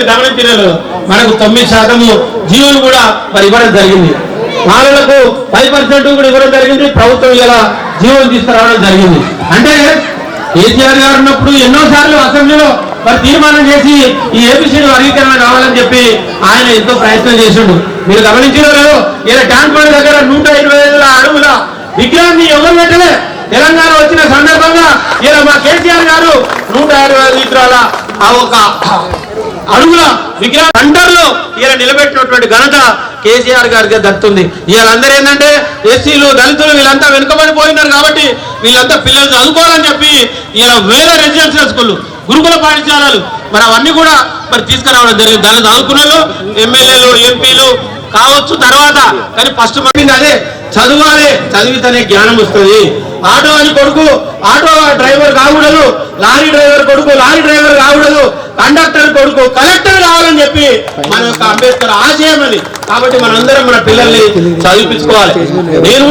మీరు గమనించలేదు, మనకు 9% జీవులు కూడా మరి ఇవ్వడం జరిగింది. వాళ్ళకు 5% కూడా ఇవ్వడం జరిగింది. ప్రభుత్వం ఇలా జీవోలు తీసుకురావడం జరిగింది. అంటే కేసీఆర్ గారు ఉన్నప్పుడు ఎన్నోసార్లు అసెంబ్లీలో మరి తీర్మానం చేసి ఈ ఏబిసిడి వర్గీకరణ కావాలని చెప్పి ఆయన ఎంతో ప్రయత్నం చేసిండు. మీరు గమనించడం లేదు, ఇలా ట్యాంక్ బండ్ దగ్గర 125 అడుగుల విగ్రహాన్ని ఎవరు పెట్టలే. తెలంగాణ వచ్చిన సందర్భంగా ఇలా మా కేసీఆర్ గారు 125 విగ్రహాల ఆ ఒక అడుగుల విగ్రహ సెంటర్లో ఇలా నిలబెట్టినటువంటి ఘనత కేసీఆర్ గారికి దక్కుతుంది. వీళ్ళందరూ ఏంటంటే ఎస్సీలు, దళితులు వీళ్ళంతా వెనుకబడిపోయినారు కాబట్టి వీళ్ళంతా పిల్లలు చదువుకోవాలని చెప్పి ఇలా వేల రెసిడెన్షియల్ స్కూళ్ళు, గురుకుల పాఠశాలలు మరి అవన్నీ కూడా మరి తీసుకురావడం జరిగింది. దాన్ని చదువుకున్న ఎమ్మెల్యేలు, ఎంపీలు కావచ్చు తర్వాత, కానీ ఫస్ట్ మంది అదే చదవాలి, చదివితేనే జ్ఞానం వస్తుంది. ఆటో అని కొడుకు ఆటో డ్రైవర్ కాకూడదు, లారీ డ్రైవర్ కొడుకు లారీ డ్రైవర్ కాకూడదు, కండక్టర్ కొడుకు కలెక్టర్ కావాలని చెప్పి మన యొక్క అంబేద్కర్ ఆశయం అది. కాబట్టి మనందరం మన పిల్లల్ని చదివించుకోవాలి. నేను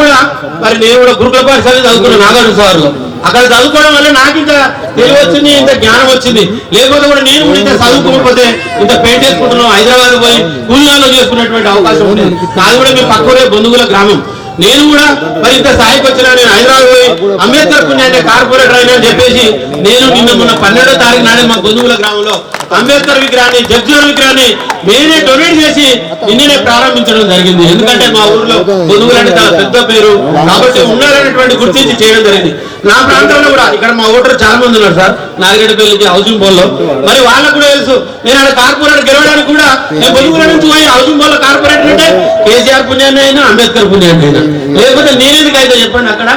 కూడా గురుకుల పాఠశాల చదువుకున్నాను నాగార్జున సార్లో. అక్కడ చదువుకోవడం వల్ల నాకు ఇంత తెలివి వచ్చింది, ఇంత జ్ఞానం వచ్చింది. లేకపోతే కూడా నేను కూడా ఇంత చదువుకోకపోతే ఇంత పెయింట్ చేసుకుంటున్నాం, హైదరాబాద్ పోయి కూలినాలో చేసుకునేటువంటి అవకాశం ఉండేది. నాది కూడా మీ పక్కనే బంధువుల గ్రామం. నేను కూడా మరి ఇంత స్థాయికి వచ్చినా నేను హైదరాబాద్ పోయి అంబేద్కర్ పుణ్యాన్ని కార్పొరేటర్ అయినా అని చెప్పేసి నేను మొన్న 12వ తారీఖు నాడే మా బంధువుల గ్రామంలో అంబేద్కర్ విగ్రహాన్ని, జగ్జీవన్ విగ్రహాన్ని నేనే డొనేట్ చేసి నిన్ననే ప్రారంభించడం జరిగింది. ఎందుకంటే మా ఊర్లో బంధువులంటే చాలా పెద్ద పేరు కాబట్టి ఉండాలనేటువంటి గుర్తించి చేయడం జరిగింది. నా ప్రాంతంలో కూడా ఇక్కడ మా ఓటర్ చాలా మంది ఉన్నారు సార్, నాగిరెడ్డిపల్లికి హౌసింగ్ బోర్డులో. మరి వాళ్ళకు కూడా తెలుసు నేను అక్కడ కార్పొరేటర్ గెలవడానికి కూడా నేను బంధువుల నుంచి పోయి హౌసింగ్ బోర్డులో కార్పొరేటర్ అంటే కేసీఆర్ పుణ్యాన్ని అయినా అంబేద్కర్ పుణ్యాన్ని అయినా, లేకపోతే నేనేందుకు అయితే చెప్పండి. అక్కడ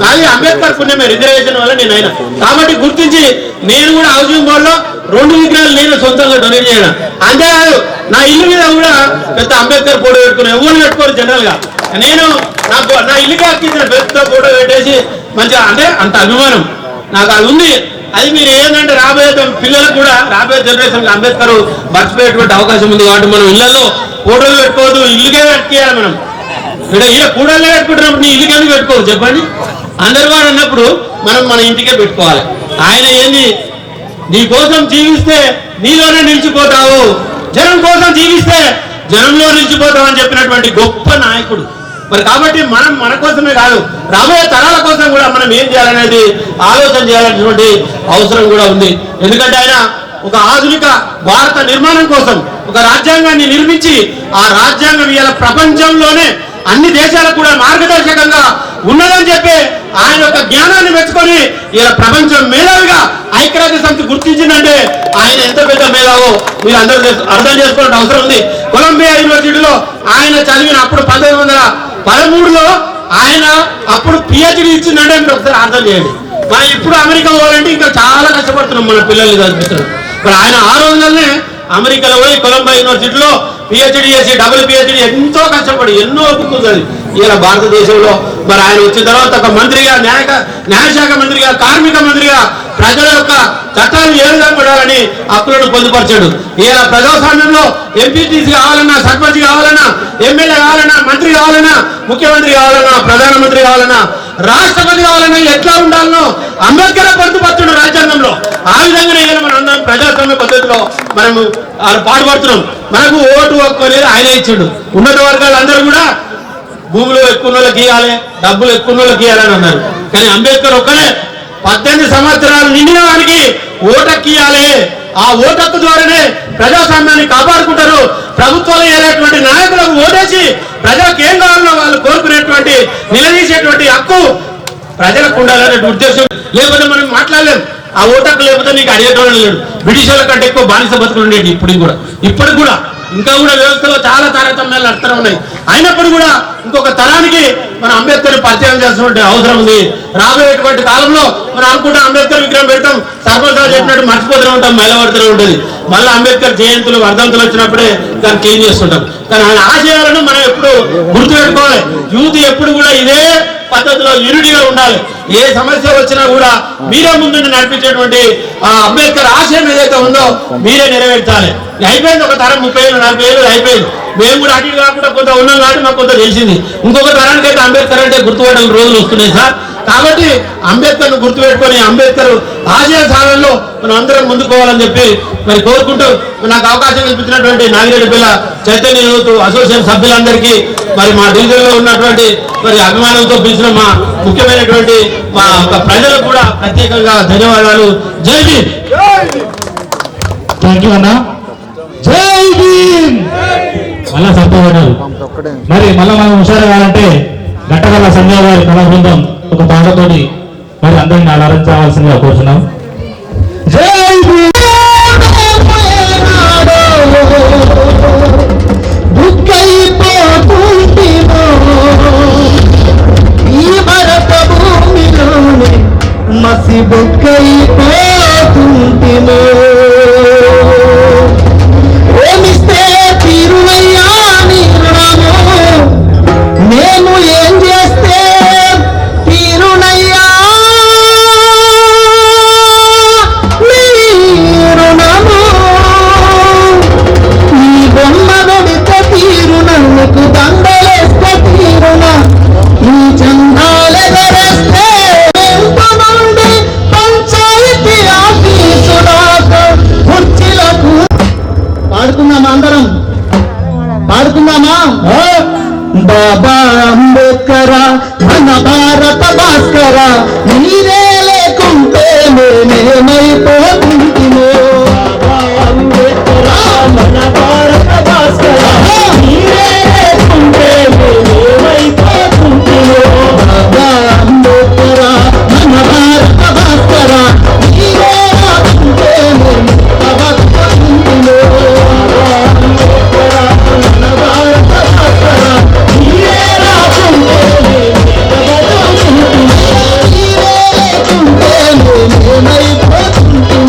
అది అంబేద్కర్ పుణ్యమే, రిజర్వేషన్ వల్ల నేను అయినా. కాబట్టి గుర్తించి నేను కూడా హౌసింగ్ బోర్డులో 2 విగ్రహాలు నేను సొంతంగా డొనేట్ చేయడం. అంతేకాదు నా ఇల్లు మీద కూడా పెద్ద అంబేద్కర్ ఫోటో పెట్టుకుని ఎవరు పెట్టుకోరు జనరల్ గా. నేను నాకు నా ఇల్లుకి అక్కించిన పెద్ద ఫోటో పెట్టేసి మంచిగా, అంటే అంత అభిమానం నాకు అది ఉంది. అది మీరు ఏంటంటే రాబోయే పిల్లలకు కూడా రాబోయే జనరేషన్ అంబేద్కర్ మర్చిపోయేటువంటి అవకాశం ఉంది. కాబట్టి మనం ఇళ్లలో ఫోటోలు పెట్టుకోవద్దు, ఇల్లుకే పెట్టుకోవాలి. మనం ఇక్కడ కూడలే పెట్టుకుంటున్నప్పుడు నీ ఇల్లుకే పెట్టుకోవచ్చు చెప్పండి. అందరు వాడు అన్నప్పుడు మనం మన ఇంటికే పెట్టుకోవాలి. ఆయన ఏంది, నీ కోసం జీవిస్తే నీలోనే నిలిచిపోతావు, జనం కోసం జీవిస్తే జనంలో నిలిచిపోతావు అని చెప్పినటువంటి గొప్ప నాయకుడు. మరి కాబట్టి మనం మన కోసమే కాదు, రాబోయే తరాల కోసం కూడా మనం ఏం చేయాలనేది ఆలోచన చేయాలనేటువంటి అవసరం కూడా ఉంది. ఎందుకంటే ఆయన ఒక ఆధునిక భారత నిర్మాణం కోసం ఒక రాజ్యాంగాన్ని నిర్మించి ఆ రాజ్యాంగం ఇవాళ ప్రపంచంలోనే అన్ని దేశాలకు కూడా మార్గదర్శకంగా ఉన్నదని చెప్పి ఆయన యొక్క జ్ఞానాన్ని మెచ్చుకొని ఇలా ప్రపంచం మేధావిగా ఐక్యరాజ్య సమితి గుర్తించిందంటే ఆయన ఎంత పెద్ద మేధావో మీరు అందరూ అర్థం చేసుకోవాల్సిన అవసరం ఉంది. కొలంబియా యూనివర్సిటీలో ఆయన చదివిన అప్పుడు 1913లో ఆయన అప్పుడు PhD ఇచ్చిందంటే మీరు ఒకసారి అర్థం చేయండి. మనం ఇప్పుడు అమెరికా పోవాలంటే ఇంకా చాలా కష్టపడుతున్నాం మన పిల్లల్ని చదివిస్తున్నాం. మరి ఆయన ఆ రోజుల్లోనే అమెరికాలో పోయి కొలంబియా యూనివర్సిటీలో PhD చేసి డబుల్ PhD ఎంతో కష్టపడి ఎన్నో బుక్కులు చదివి ఇలా భారతదేశంలో మరి ఆయన వచ్చిన తర్వాత ఒక మంత్రిగా, న్యాయశాఖ మంత్రిగా, కార్మిక మంత్రిగా ప్రజల యొక్క చట్టాలు ఏ విధంగా పడాలని హక్కులను పొందుపరిచాడు. ఇలా ప్రజాస్వామ్యంలో ఎంపీటీసీ కావాలన్నా, సర్పంచ్ కావాలన్నా, ఎమ్మెల్యే కావాలన్నా, మంత్రి కావాలన్నా, ముఖ్యమంత్రి కావాలన్నా, ప్రధానమంత్రి కావాలన్నా, రాష్ట్రపతి కావాలన్నా ఎట్లా ఉండాలనో అంబేద్కర్ పొందుపరచడు రాజ్యాంగంలో. ఆ విధంగానే మనం అందరం ప్రజాస్వామ్య పద్ధతిలో మనము పాటుపడుతున్నాం. మనకు ఓటు హక్కు అనేది ఆయన ఇచ్చాడు. ఉన్నత వర్గాలు అందరూ కూడా భూములు ఎక్కువ వాళ్ళకి ఇవ్వాలి, డబ్బులు ఎక్కువ వాళ్ళకి ఇవ్వాలని అన్నారు. కానీ అంబేద్కర్ ఒక్కనే 18 సంవత్సరాలు నిండిన వారికి ఓటక్కి ఇవ్వాలి. ఆ ఓటక్కు ద్వారానే ప్రజాస్వామ్యాన్ని కాపాడుకుంటారు. ప్రభుత్వాలు ఏదైనటువంటి నాయకులకు ఓటేసి ప్రజలకు ఏం కావాలో వాళ్ళు కోరుకునేటువంటి నిలదీసేటువంటి హక్కు ప్రజలకు ఉండాలనే ఉద్దేశం. లేకపోతే మనం మాట్లాడలేం. ఆ ఓటక్కు లేకపోతే నీకు అడిగేటోళ్ళు లేడు. బ్రిటిష్ వాళ్ళ కంటే ఎక్కువ బానిస బతుకులు ఉండేది ఇప్పటికి కూడా ఇంకా కూడా వ్యవస్థలో చాలా తారతమ్యాలు నడుస్తూ ఉన్నాయి. అయినప్పుడు కూడా ఇంకొక తరానికి మన అంబేద్కర్ పరిచయం చేస్తున్న అవసరం ఉంది. రాబోయేటువంటి కాలంలో మనం అనుకుంటాం అంబేద్కర్ విగ్రహం పెడతాం, సర్పంచ్ చెప్పినట్టు మర్చిపోతూనే ఉంటాం, మైలపడుతూనే ఉంటుంది. మళ్ళీ అంబేద్కర్ జయంతులు, వర్ధంతులు వచ్చినప్పుడే దాన్ని క్లీన్ చేస్తుంటాం. కానీ ఆయన ఆశయాలను మనం ఎప్పుడు గుర్తుపెట్టుకోవాలి. యూత్ ఎప్పుడు కూడా ఇదే పద్ధతిలో యూనిటీగా ఉండాలి. ఏ సమస్య వచ్చినా కూడా మీరే ముందు నడిపించేటువంటి అంబేద్కర్ ఆశయం ఏదైతే ఉందో మీరే నెరవేర్చాలి. అయిపోయింది ఒక తరం 30 ఏళ్ళు 40 ఏళ్ళు అయిపోయింది. మేము కూడా అటు కాకుండా కొంత ఉన్నాం కాబట్టి మాకు కొంత తెలిసింది. ఇంకొక తరానికైతే అంబేద్కర్ అంటే గుర్తుపట్టడం రోజులు వస్తున్నాయి సార్. కాబట్టి అంబేద్కర్ ను గుర్తుపెట్టుకొని అంబేద్కర్ ఆశయ సాధనలో మనం అందరం ముందుకోవాలని చెప్పి మరి కోరుకుంటూ నాకు అవకాశం కల్పించినటువంటి నాగిరెడ్డి పిల్ల చైతన్య యూత్ అసోసియేషన్ సభ్యులందరికీ మరి మా డివిజన్ లో ఉన్నటువంటి మరి అభిమానంతో పిలిచిన మా ముఖ్యమైనటువంటి మా ప్రజలకు కూడా ప్రత్యేకంగా ధన్యవాదాలు. జై భీమ్. థ్యాంక్ యూ అన్న. జై భీమ్. మళ్ళా సంతోషాలు. మరి మళ్ళా మనం హుషారు కావాలంటే గట్టగల్ల సంజయ్ గారి కళా బృందం ఒక పాటతోటి మరి అందరిని అలరించవలసిందిగా కోరుతున్నాం. జై భీమ్. ఈ భరత భూమిలోనే మసి బొక్కైపోతుంటిమో ప్రేమిస్తే తీరునయ్యా నీ రుణము మేము ఏం చేస్తే తీరునయ్యా నీ రుణము నీ బొమ్మ వెడిత తీరునకు దండలేస్తే తీరున నీ చందాలెగరేస్తే నుండి పంచాయతీ ఆఫీసు దాకా కుర్చీలకు పాడుకుందామా అందరం పాడుకుందామా బాబా అంబేద్కర మన భారత భాస్కర నీరే లేకుంటే మేమేమైపోతుంటిమో బాబా అంబేద్కర మన భారత భాస్కర నీరే లేకుంటే మేమేమైపోతుంటిమో బాబా అంబేద్కర మన భారత భాస్కర నీరే లేకుంటే మేమేమైపోతుంటిమో Thank you.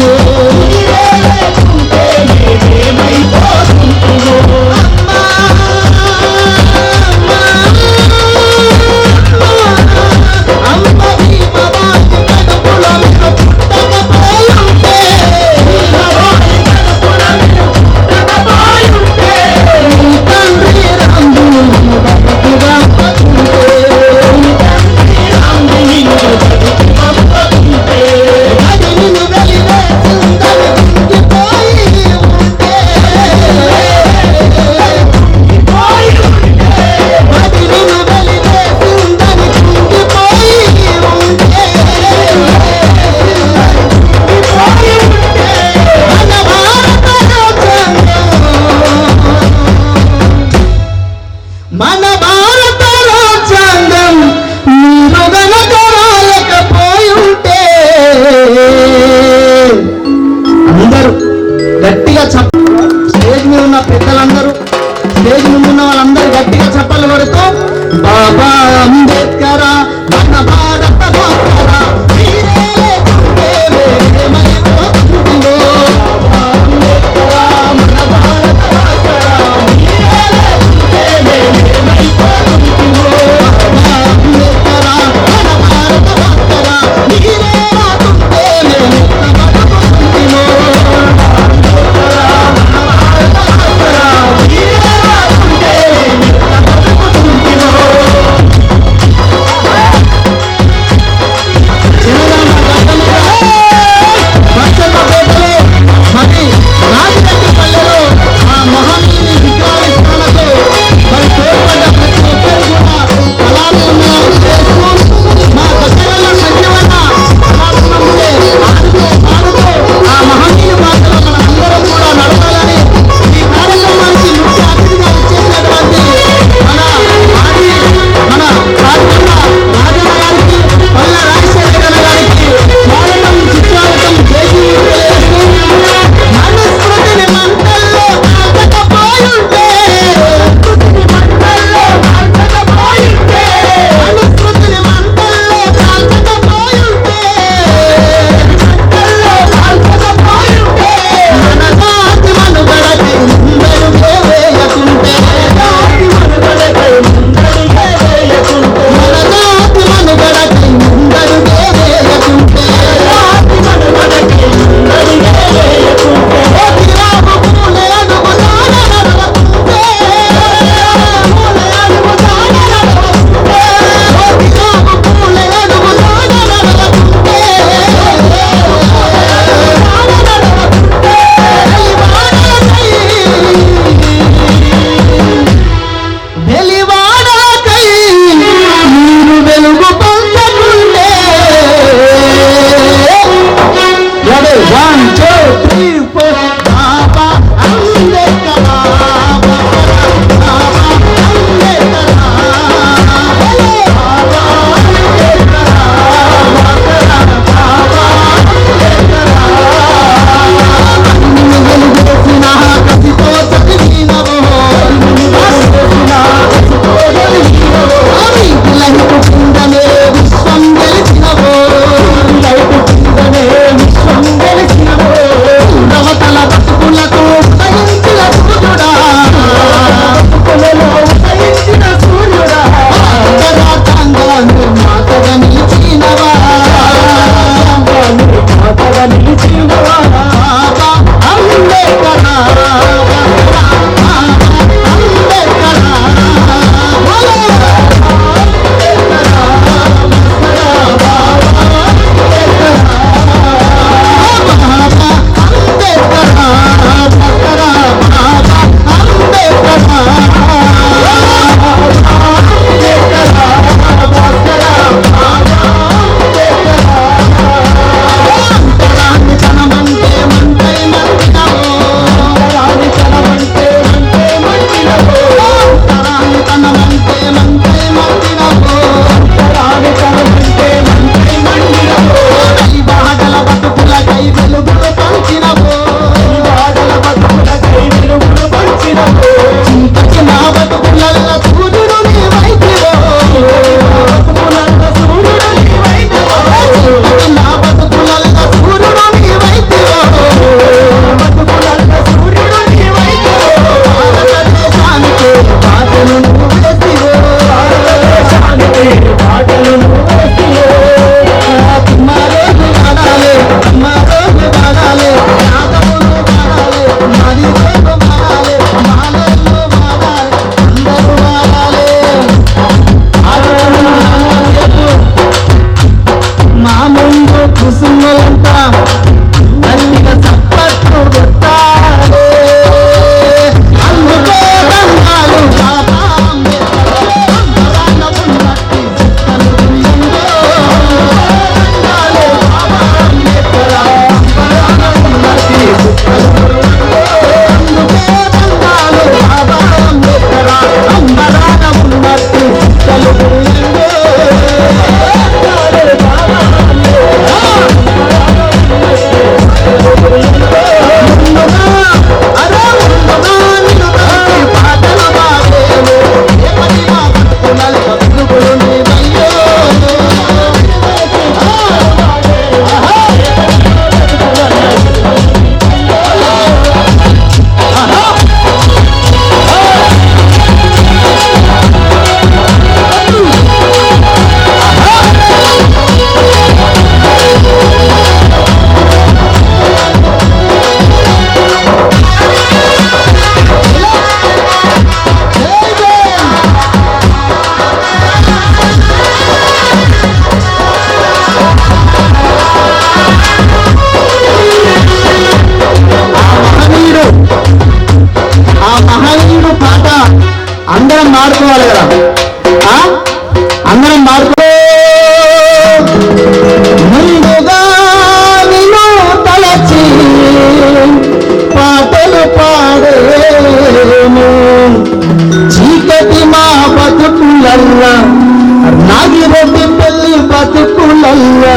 దివ్య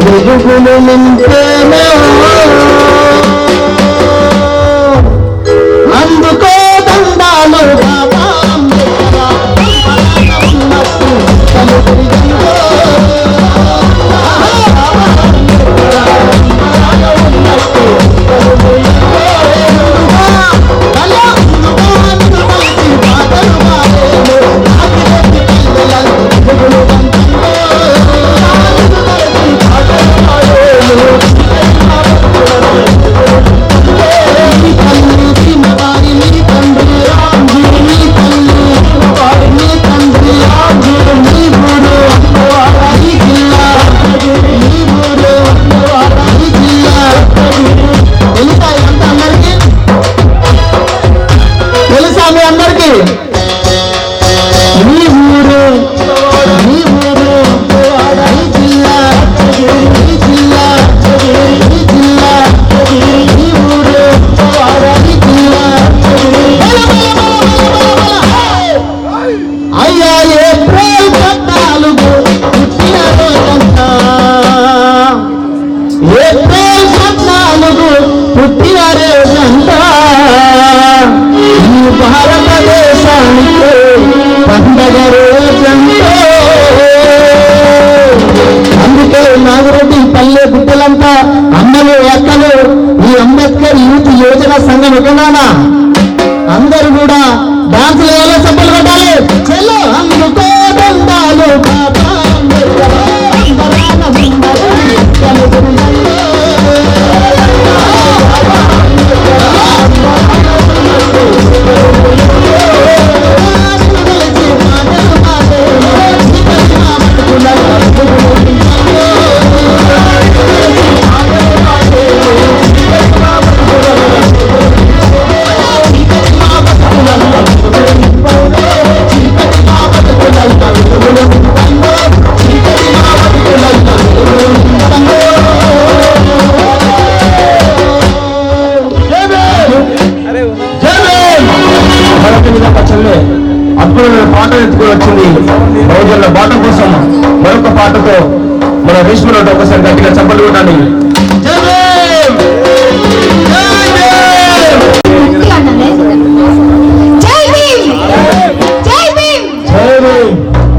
వెలుగులు నింపేనా అందుకో దండాలు బాబా ఉన్నట్టు తలుపురిగిందో భారతదేశానికి పండగ రోజంతో అందుకే నాగిరెడ్డి పల్లె బిడ్డలంతా అమ్మలు అక్కలు ఈ అంబేద్కర్ యూత్ యోజన సంఘం ఎక్కడానా అందరూ కూడా డాన్సులు ఎలా సభలు కొట్టాలి చెల్లు అందుకో దండాలు బాబా అద్భుతమైన పాట ఎత్తుకొని వచ్చింది బహుజనుల బాట కోసం మరొక పాటతో మన రేష్మలో ఒకసారి గట్టిగా చప్పట్లు కొట్టాలి.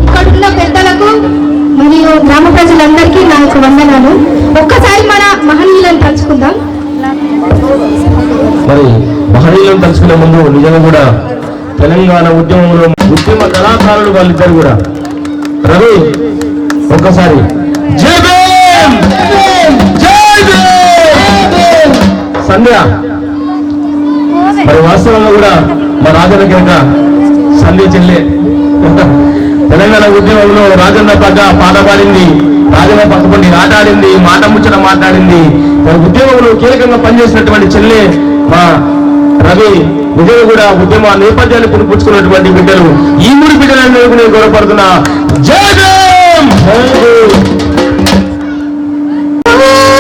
ఇక్కడున్న పెద్దలకు మరియు గ్రామ ప్రజలందరికీ నాకు వందనాలు. ఒక్కసారి మన మహనీయులను తలుచుకుందాం. మరి మహనీయులను తలుచుకునే ముందు నిజంగా కూడా తెలంగాణ ఉద్యమంలో ఉద్యమ కళాకారులు వాళ్ళిద్దరు కూడా రవి ఒక్కసారి జై భీమ్ జై భీమ్ సంధ్య మరి వాస్తవంగా కూడా మా రాజన్న కింద సంధ్య చెల్లె తెలంగాణ ఉద్యమంలో రాజన్న పక్క పాట పాడింది, రాజన్న పక్కపండి ఆట ఆడింది, మాట ముచ్చట మాట్లాడింది. ఉద్యమంలో కీలకంగా పనిచేసినటువంటి చెల్లె మా రవి నిజంగా కూడా ఉద్యమ నేపథ్యాన్ని పునిపుచ్చుకున్నటువంటి బిడ్డలు ఈ మూడు బిడ్డలను నేను గౌరవపడుతున్నా. జై భీమ్ జై భీమ్. Oh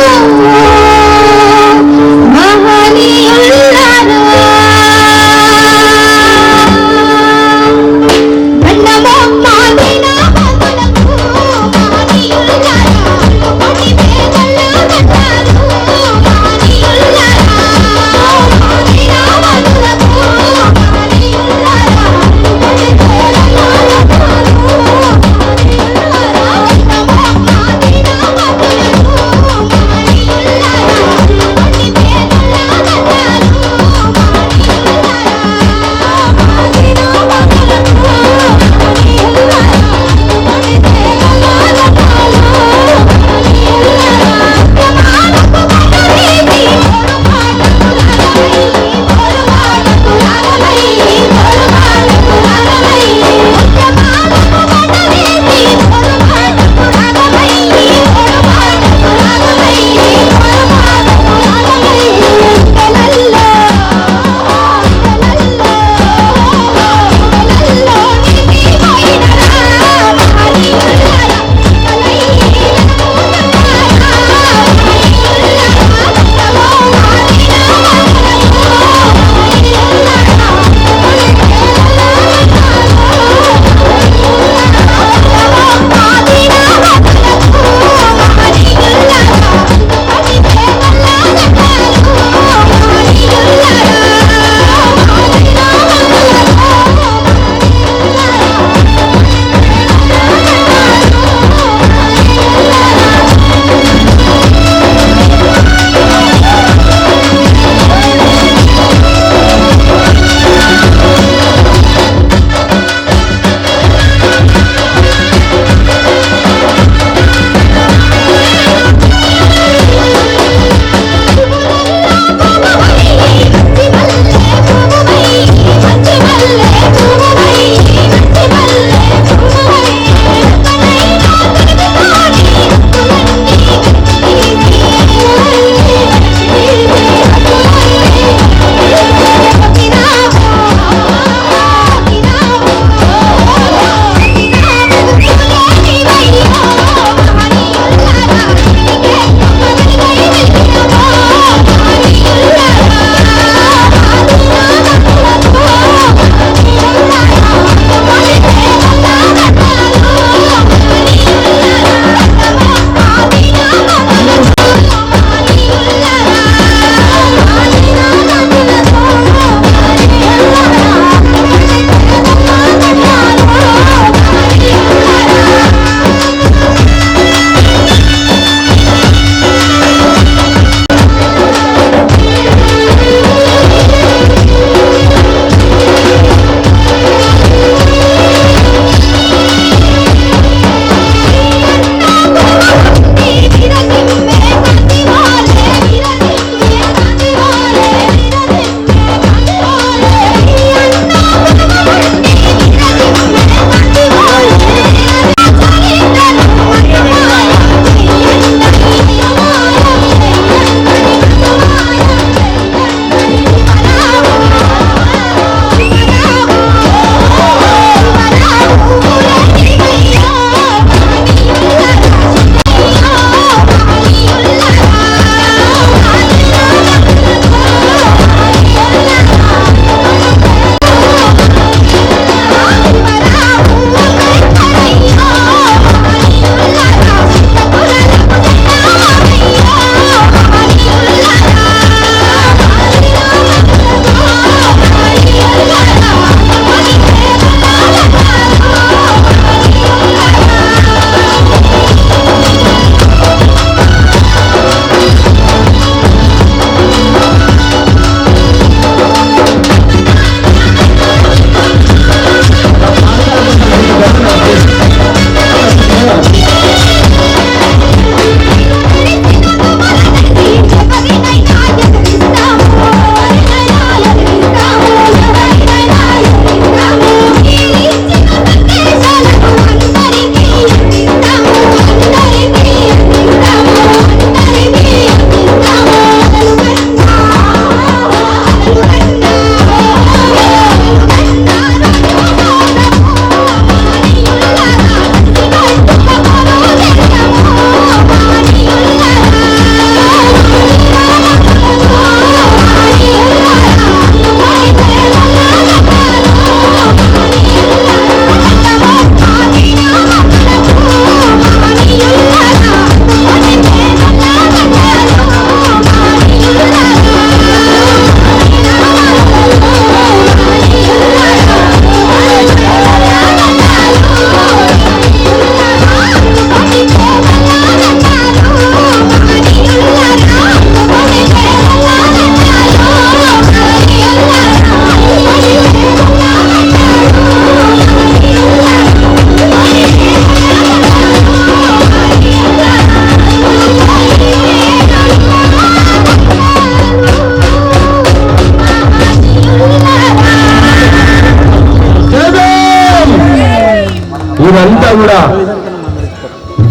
అంతా కూడా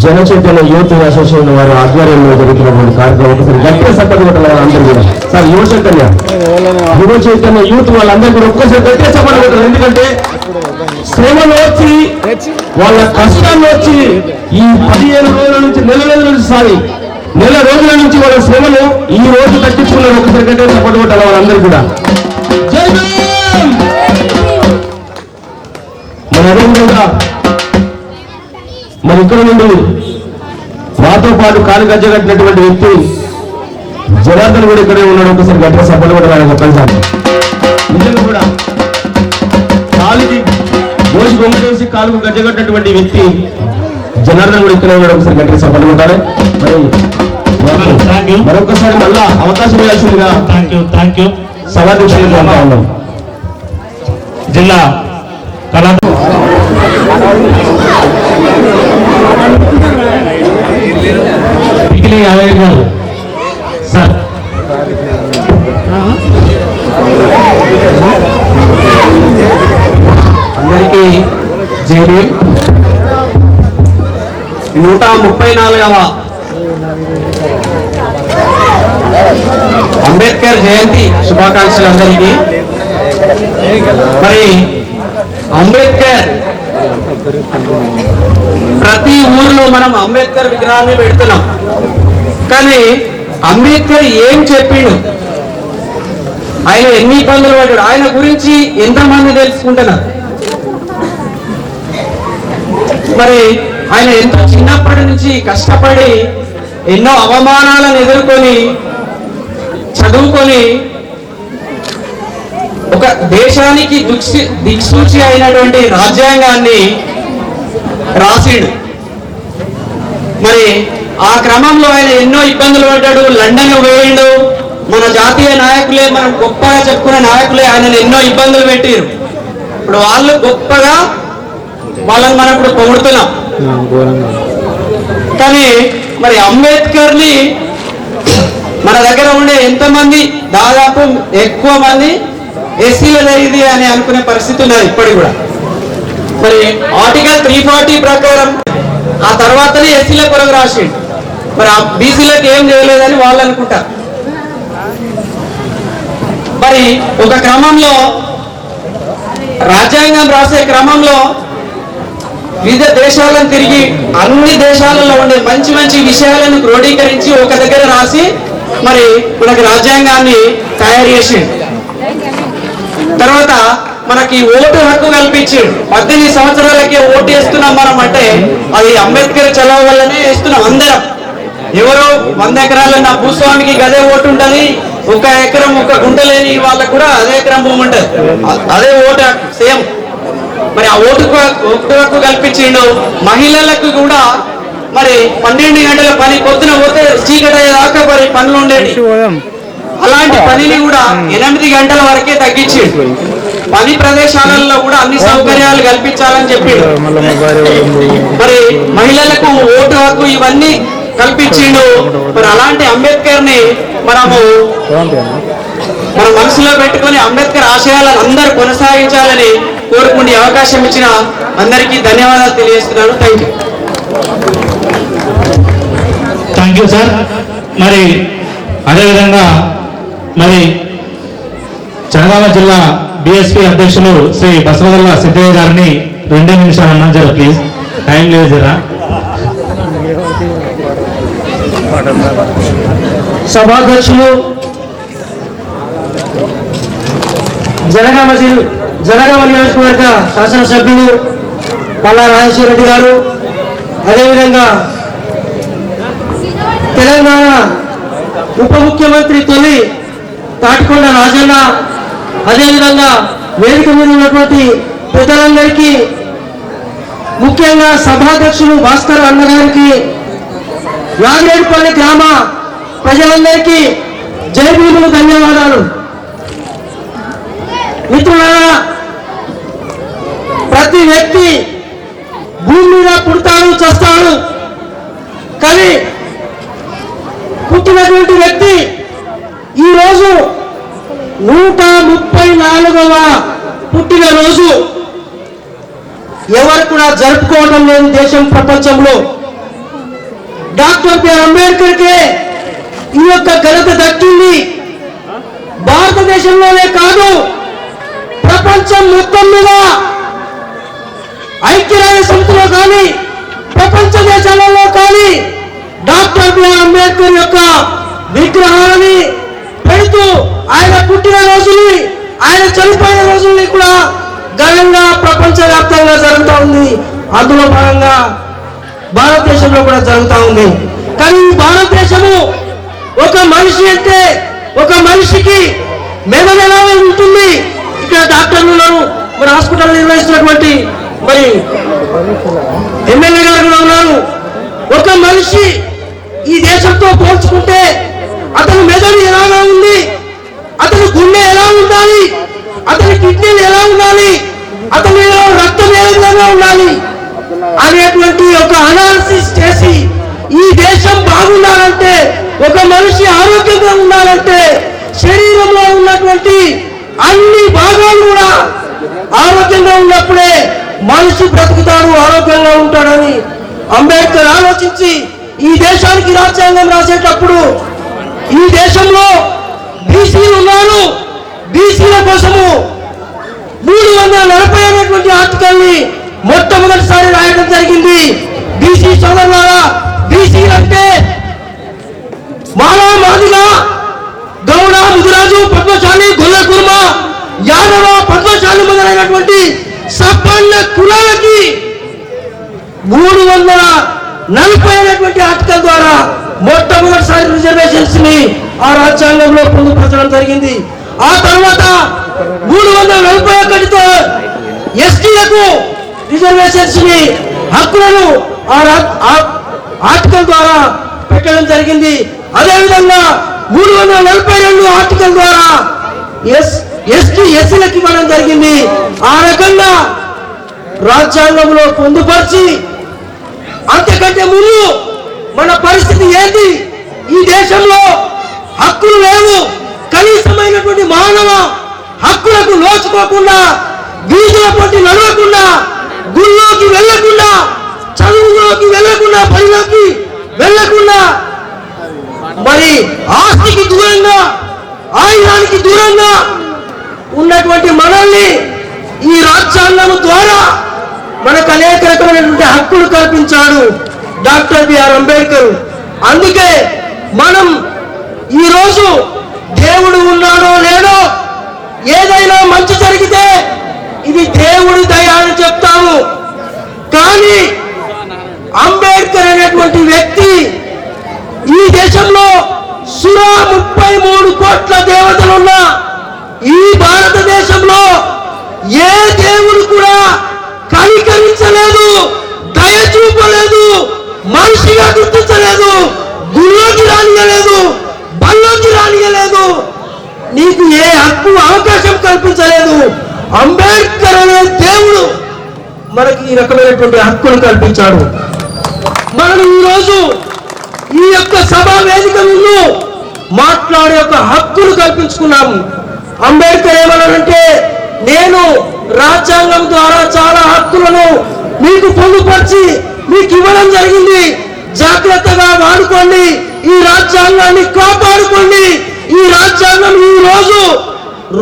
జన చైతన్య యూత్ అసోసియేషన్ వారి ఆధ్వర్యంలో జరుగుతున్నటువంటి కార్యక్రమం ఒకసారి గట్టిగా సపోర్ట్ కొట్టాలి అందరూ కూడా. సార్ యువ చైతన్య యూత్ వాళ్ళందరూ కూడా ఒక్కసారి గట్టిగా సపోర్ట్ కొట్టాలి. ఎందుకంటే శ్రమలు వచ్చి వాళ్ళ కష్టాన్ని వచ్చి ఈ 15 రోజుల నుంచి నెల రోజుల నుంచి వాళ్ళ శ్రమను ఈ రోజు తగ్గించుకున్నారు. ఒకసారి గట్టిగా సపోర్ట్ కొట్టాలి వాళ్ళందరూ కూడా. జై భీమ్. మన అదేవిధంగా మరి ఇక్కడ నుండి మాతో పాటు కాలు గజ్జ కట్టినటువంటి వ్యక్తి జనార్దన్ కూడా ఇక్కడే ఉన్నాడు. ఒకసారి గట్టిగా సపోర్ట్ కూడా ఆయన చెప్పాలి. నిజంగా కూడా కాలుకి మోసి బొమ్మేసి కాలుకు గజ్జ కట్టినటువంటి వ్యక్తి జనార్దన్ కూడా ఇక్కడే ఉన్నాడు. ఒకసారి గట్టిగా సపోర్ట్ కొట్టాలి. మరి మరొకసారి మళ్ళా అవకాశం ఇవ్వాల్సిందిగా సభాధ్యక్షులుగా ఉన్నాం. జిల్లా కళా పికిలి యాదయ్య గారు సార్. అందరికీ జైలు 134వ అంబేద్కర్ జయంతి శుభాకాంక్షలు అందరికీ. మరి అంబేద్కర్ ప్రతి ఊరిలో మనం అంబేద్కర్ విగ్రహాన్ని పెడుతున్నాం. కానీ అంబేద్కర్ ఏం చెప్పిండు, ఆయన ఎన్ని ఇబ్బందులు పడ్డాడు, ఆయన గురించి ఎంతమంది తెలుసుకుంటున్నారు. మరి ఆయన ఎంతో చిన్నప్పటి నుంచి కష్టపడి ఎన్నో అవమానాలను ఎదుర్కొని చదువుకొని ఒక దేశానికి దిక్సూచి అయినటువంటి రాజ్యాంగాన్ని రాసిండు. మరి ఆ క్రమంలో ఆయన ఎన్నో ఇబ్బందులు పడ్డాడు. లండన్ పోయిండు. మన జాతీయ నాయకులే, మనం గొప్పగా చెప్పుకునే నాయకులే ఆయనను ఎన్నో ఇబ్బందులు పెట్టారు. ఇప్పుడు వాళ్ళు గొప్పగా వాళ్ళని మనం ఇప్పుడు పొగుడుతున్నాం. కానీ మరి అంబేద్కర్ ని మన దగ్గర ఉండే ఎంతమంది, దాదాపు ఎక్కువ మంది ఎస్సీల ఇది అని అనుకునే పరిస్థితి ఉన్నది ఇప్పటికి కూడా. మరి ఆర్టికల్ 340 ప్రకారం ఆ తర్వాతనే ఎస్సీల కొరకు రాసిండు. మరి ఆ బీసీలకు ఏం చేయలేదని వాళ్ళు అనుకుంటారు. మరి ఒక క్రమంలో రాజ్యాంగం రాసే క్రమంలో వివిధ దేశాలను తిరిగి అన్ని దేశాలలో ఉండే మంచి మంచి విషయాలను క్రోడీకరించి ఒక దగ్గర రాసి మరి మనకి రాజ్యాంగాన్ని తయారు చేసిండు. తర్వాత మనకి ఓటు హక్కు కల్పించాడు. 18 సంవత్సరాలకే ఓటు వేస్తున్నాం మనం అంటే అది అంబేద్కర్ చలవ వల్లనే వేస్తున్నాం అందరం. ఎవరో 100 ఎకరాల నా భూస్వామికి గదే ఓటు ఉంటుంది, 1 ఎకరం 1 గుంట లేని వాళ్ళకు కూడా అదే ఎకరం భూమి ఉంటుంది, అదే ఓటు సేమ్. మరి ఆ ఓటు హక్కు కల్పించిండు. మహిళలకు కూడా మరి 12 గంటల పని, పొద్దున పోతే చీకటి దాకా మరి పనులు ఉండేవి. అలాంటి పనిని కూడా 8 గంటల వరకే తగ్గించిండు. పని ప్రదేశాలలో కూడా అన్ని సౌకర్యాలు కల్పించాలని చెప్పిండు. మరి మహిళలకు ఓటు హక్కు ఇవన్నీ కల్పించిండు. మరి అలాంటి అంబేద్కర్ ని మనము మన మనసులో పెట్టుకొని అంబేద్కర్ ఆశయాలను అందరూ కొనసాగించాలని కోరుకునే అవకాశం ఇచ్చిన అందరికీ ధన్యవాదాలు తెలియజేస్తున్నాను. Thank you sir. మరి అదేవిధంగా మరి జనగామ జిల్లా బిఎస్పీ అధ్యక్షులు శ్రీ బసవగల్ల సిద్ధయ్య గారిని 2 నిమిషాలు అన్నా జర ప్లీజ్, టైం లేదు జరా. సభాధ్యక్షులు జనగామ నియోజకవర్గ శాసనసభ్యులు పల్లా రాజేశ్వర రెడ్డి గారు, అదేవిధంగా తెలంగాణ ఉప ముఖ్యమంత్రి తొలి తాటికొండ రాజన్న, అదేవిధంగా వేదిక మీద ఉన్నటువంటి పెద్దలందరికీ, ముఖ్యంగా సభాధ్యక్షులు భాస్కర్ అన్నగారికి, యాగిరెడ్డిపల్లి గ్రామ ప్రజలందరికీ జై భీములు, ధన్యవాదాలు. మిత్రులారా, ప్రతి వ్యక్తి భూమి మీద పుడతాడు, చస్తాడు. కానీ పుట్టినటువంటి వ్యక్తి ఈరోజు 134వ పుట్టినరోజు. ఎవరు కూడా జరుపుకోవడం లేదు దేశం ప్రపంచంలో. డాక్టర్ బిఆర్ అంబేద్కర్కే ఈ యొక్క ఘనత దక్కింది. భారతదేశంలోనే కాదు, ప్రపంచం మొత్తం మీద ఐక్యరాజ్య సమితిలో కానీ ప్రపంచ దేశాలలో కానీ డాక్టర్ బిఆర్ అంబేద్కర్ యొక్క విగ్రహాలని పెడుతూ ఆయన పుట్టిన రోజుని, ఆయన చనిపోయిన రోజుల్ని కూడా ఘనంగా ప్రపంచవ్యాప్తంగా జరుగుతూ ఉంది. అందులో భాగంగా భారతదేశంలో కూడా జరుగుతూ ఉంది. కానీ భారతదేశము ఒక మనిషి అంటే ఒక మనిషికి మెదడు ఎలా ఉంటుంది. ఇక్కడ డాక్టర్లు ఉన్నారు, మరి హాస్పిటల్ నిర్వహిస్తున్నటువంటి మరి ఎమ్మెల్యే గారు కూడా ఉన్నారు. ఒక మనిషి ఈ దేశంతో పోల్చుకుంటే అతని మెదడు ఎలాగా ఉంది, అతని గుండె ఎలా ఉండాలి, అతని కిడ్నీలు ఎలా ఉండాలి, అతని రక్తం ఏ విధంగా ఉండాలి అనేటువంటి ఒక అనాలిసిస్ చేసి ఈ దేశం బాగుండాలంటే, ఒక మనిషి ఆరోగ్యంగా ఉండాలంటే శరీరంలో ఉన్నటువంటి అన్ని భాగాలు కూడా ఆరోగ్యంగా ఉన్నప్పుడే మనిషి బ్రతుకుతాడు, ఆరోగ్యంగా ఉంటాడని అంబేద్కర్ ఆలోచించి ఈ దేశానికి రాజ్యాంగం రాసేటప్పుడు ఈ దేశంలో బీసీలు ఉన్నారు, బీసీల కోసము 340 అనేటువంటి ఆర్టికల్ ని మొట్టమొదటిసారి రాయడం జరిగింది. బీసీ సోదరులారా, బీసీలు అంటే మాలా, మాదిగ, గౌడ, ముదిరాజు, పద్మశాలి, గొల్ల కుర్మ, యాదవ, పద్మశాలి మొదలైనటువంటి సంపన్న కులాలకి 340 అనేటువంటి ఆర్టికల్ ద్వారా మొట్టమొదటిసారి రిజర్వేషన్స్ ని ఆ రాజ్యాంగంలో పొందుపరచడం జరిగింది. ఆ తర్వాత 341తో ఎస్టీలకు రిజర్వేషన్స్ ని హక్కులను ఆ ఆర్టికల్ ద్వారా పెట్టడం జరిగింది. అదేవిధంగా 342 ఆర్టికల్ ద్వారా ఎస్సీలకు ఇవ్వడం జరిగింది. ఆ రకంగా రాజ్యాంగంలో పొందుపరిచి, అంతకంటే ముందు మన పరిస్థితి ఏంటి, ఈ దేశంలో హక్కులు లేవు, కనీసమైనటువంటి మానవ హక్కులకు నోచుకోకుండా, వీధుల పొట్టి నడవకుండా, గుళ్ళోకి వెళ్లకుండా, చదువులోకి వెళ్లకుండా, పనిలోకి వెళ్లకుండా, మరి ఆస్తికి దూరంగా, ఆయుధానికి దూరంగా ఉన్నటువంటి మనల్ని ఈ రాజ్యాంగం ద్వారా మనకు అనేక రకమైనటువంటి హక్కులు కల్పించాడు డాక్టర్ బిఆర్ అంబేద్కర్. అందుకే మనం ఈరోజు దేవుడు ఉన్నాడో లేడో, ఏదైనా మంచి జరిగితే ఇది దేవుడి దయ అని చెప్తాము. కానీ అంబేద్కర్ అనేటువంటి వ్యక్తి ఈ దేశంలో 33 కోట్ల దేవతలున్న ఈ భారతదేశంలో ఏ దేవుడు కూడా కనికరించలేదు, దయ చూపలేదు, మనిషిగా గుర్తించలేదు, గుళ్ళోకి రానియలేదు, బల్లోకి రానియలేదు, నీకు ఏ హక్కు అవకాశం కల్పించలేదు. అంబేద్కర్ అనే దేవుడు మనకి ఈ రకమైనటువంటి హక్కులు కల్పించాడు. మనం ఈరోజు ఈ యొక్క సభా వేదిక ముందు మాట్లాడే యొక్క హక్కులు కల్పించుకున్నాము. అంబేద్కర్ ఏమన్నాడంటే, నేను రాజ్యాంగం ద్వారా చాలా హక్కులను మీకు పొందుపరిచి మీకు ఇవ్వడం జరిగింది, జాగ్రత్తగా వాడుకోండి, ఈ రాజ్యాంగాన్ని కాపాడుకోండి. ఈ రాజ్యాంగం ఈ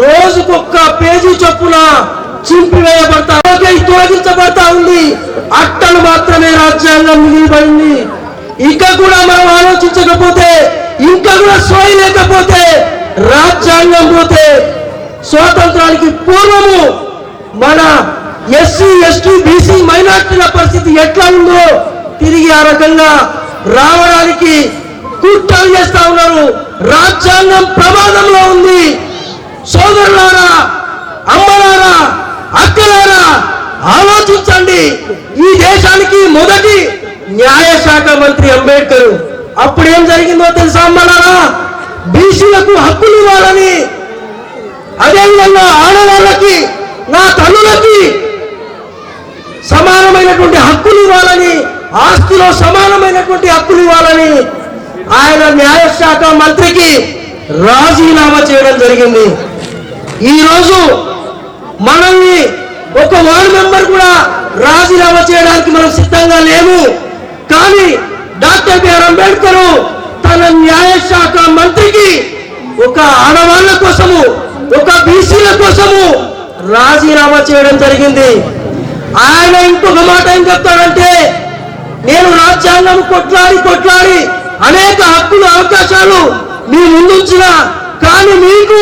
రోజుకొక్క పేజీ చొప్పున చింపివేయబడతా, తొలగించబడతా ఉంది. అట్టలు మాత్రమే రాజ్యాంగం మిగిలిపడింది. ఇంకా కూడా మనం ఆలోచించకపోతే, ఇంకా కూడా సోయి లేకపోతే, రాజ్యాంగం పోతే స్వాతంత్రానికి పూర్వము మన ఎస్సీ, ఎస్టీ, బీసీ, మైనార్టీల పరిస్థితి ఎట్లా ఉందో తిరిగి ఆ రకంగా రావడానికి కుట్రలు చేస్తా ఉన్నారు. రాజ్యాంగం ప్రమాదంలో ఉంది. సోదరులారా, అమ్మలారా, అక్కలారా, ఆలోచించండి. ఈ దేశానికి మొదటి న్యాయశాఖ మంత్రి అంబేద్కర్. అప్పుడు ఏం జరిగిందో తెలుసా అమ్మలారా? బీసీలకు హక్కులు ఇవ్వాలని, అదేవిధంగా ఆడవాళ్ళకి, నా తల్లులకి సమానమైనటువంటి హక్కులు ఇవ్వాలని, ఆస్తిలో సమానమైనటువంటి హక్కులు ఇవ్వాలని ఆయన న్యాయశాఖ మంత్రికి రాజీనామా చేయడం జరిగింది. ఈరోజు మనల్ని ఒక వార్డు మెంబర్ కూడా రాజీనామా చేయడానికి మనం సిద్ధంగా లేము. కానీ డాక్టర్ బిఆర్ అంబేద్కర్ తన న్యాయశాఖ మంత్రికి ఒక ఆడవాళ్ళ కోసము, ఒక బీసీల కోసము రాజీనామా చేయడం జరిగింది. ఆయన ఇంకొక మాట ఏం చెప్తాడంటే, నేను రాజ్యాంగం కొట్లాడి అనేక హక్కులు అవకాశాలు మీ ముందుంచిన, కానీ మీకు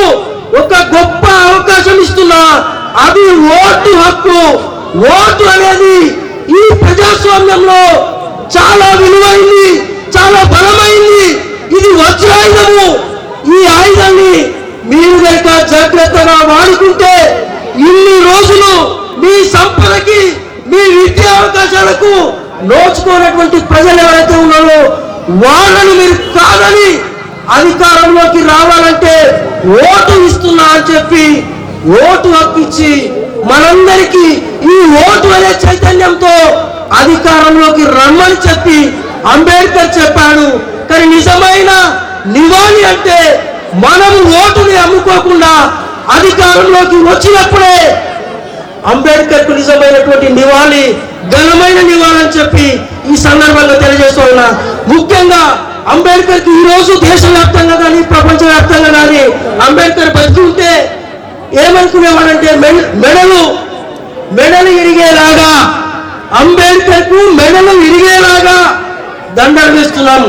ఒక గొప్ప అవకాశం ఇస్తున్నా, అది ఓటు హక్కు. ఓటు అనేది ఈ ప్రజాస్వామ్యంలో చాలా విలువైంది, చాలా బలమైంది. ఇది వజ్రాయుధము. ఈ ఆయుధాన్ని మీరు కనుక జాగ్రత్తగా వాడుకుంటే ఇన్ని రోజులు మీ సంపదకి, మీ విద్యా అవకాశాలకు నోచుకోనటువంటి ప్రజలు ఎవరైతే ఉన్నారో వాళ్ళని మీరు కాదని అధికారంలోకి రావాలంటే ఓటు ఇస్తున్నా అని చెప్పి ఓటు హక్కు ఇచ్చి మనందరికీ ఈ ఓటు అనే చైతన్యంతో అధికారంలోకి రమ్మని చెప్పి అంబేద్కర్ చెప్పాడు. కానీ నిజమైన నివాళి అంటే మనం ఓటుని అమ్ముకోకుండా అధికారంలోకి వచ్చినప్పుడే అంబేద్కర్ కు నిజమైనటువంటి నివాళి, ఘనమైన నివాళి అని చెప్పి ఈ సందర్భంగా తెలియజేస్తూ ఉన్నా. ముఖ్యంగా అంబేద్కర్ కి ఈ రోజు దేశవ్యాప్తంగా కానీ ప్రపంచవ్యాప్తంగా కానీ అంబేద్కర్ బతుకుంటే ఏమనుకునేవాడంటే మెడలు ఇరిగేలాగా, అంబేద్కర్ కు మెడలు ఇరిగేలాగా దండలు వేస్తున్నాం,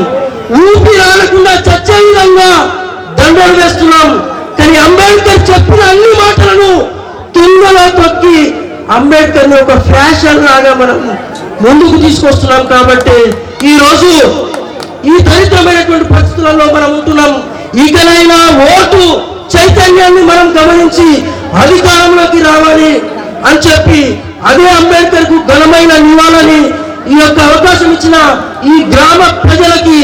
ఊపిరాడకుండా చచ్చే విధంగా దండలు వేస్తున్నాం. కానీ అంబేద్కర్ చెప్పిన అన్ని మాటలను కిందలో తొక్కి అంబేద్కర్ ని ఒక ఫ్యాషన్ లాగా మనం ముందుకు తీసుకొస్తున్నాం. కాబట్టి ఈ రోజు ఈ దరిద్రమైనటువంటి పరిస్థితులలో మనం ఉంటున్నాం. ఇకనైనా ఓటు చైతన్యాన్ని మనం గమనించి అధికారంలోకి రావాలి అని చెప్పి అదే అంబేద్కర్ కు ఘనమైన నివాళని ఈ యొక్క అవకాశం ఇచ్చిన ఈ గ్రామ ప్రజలకి,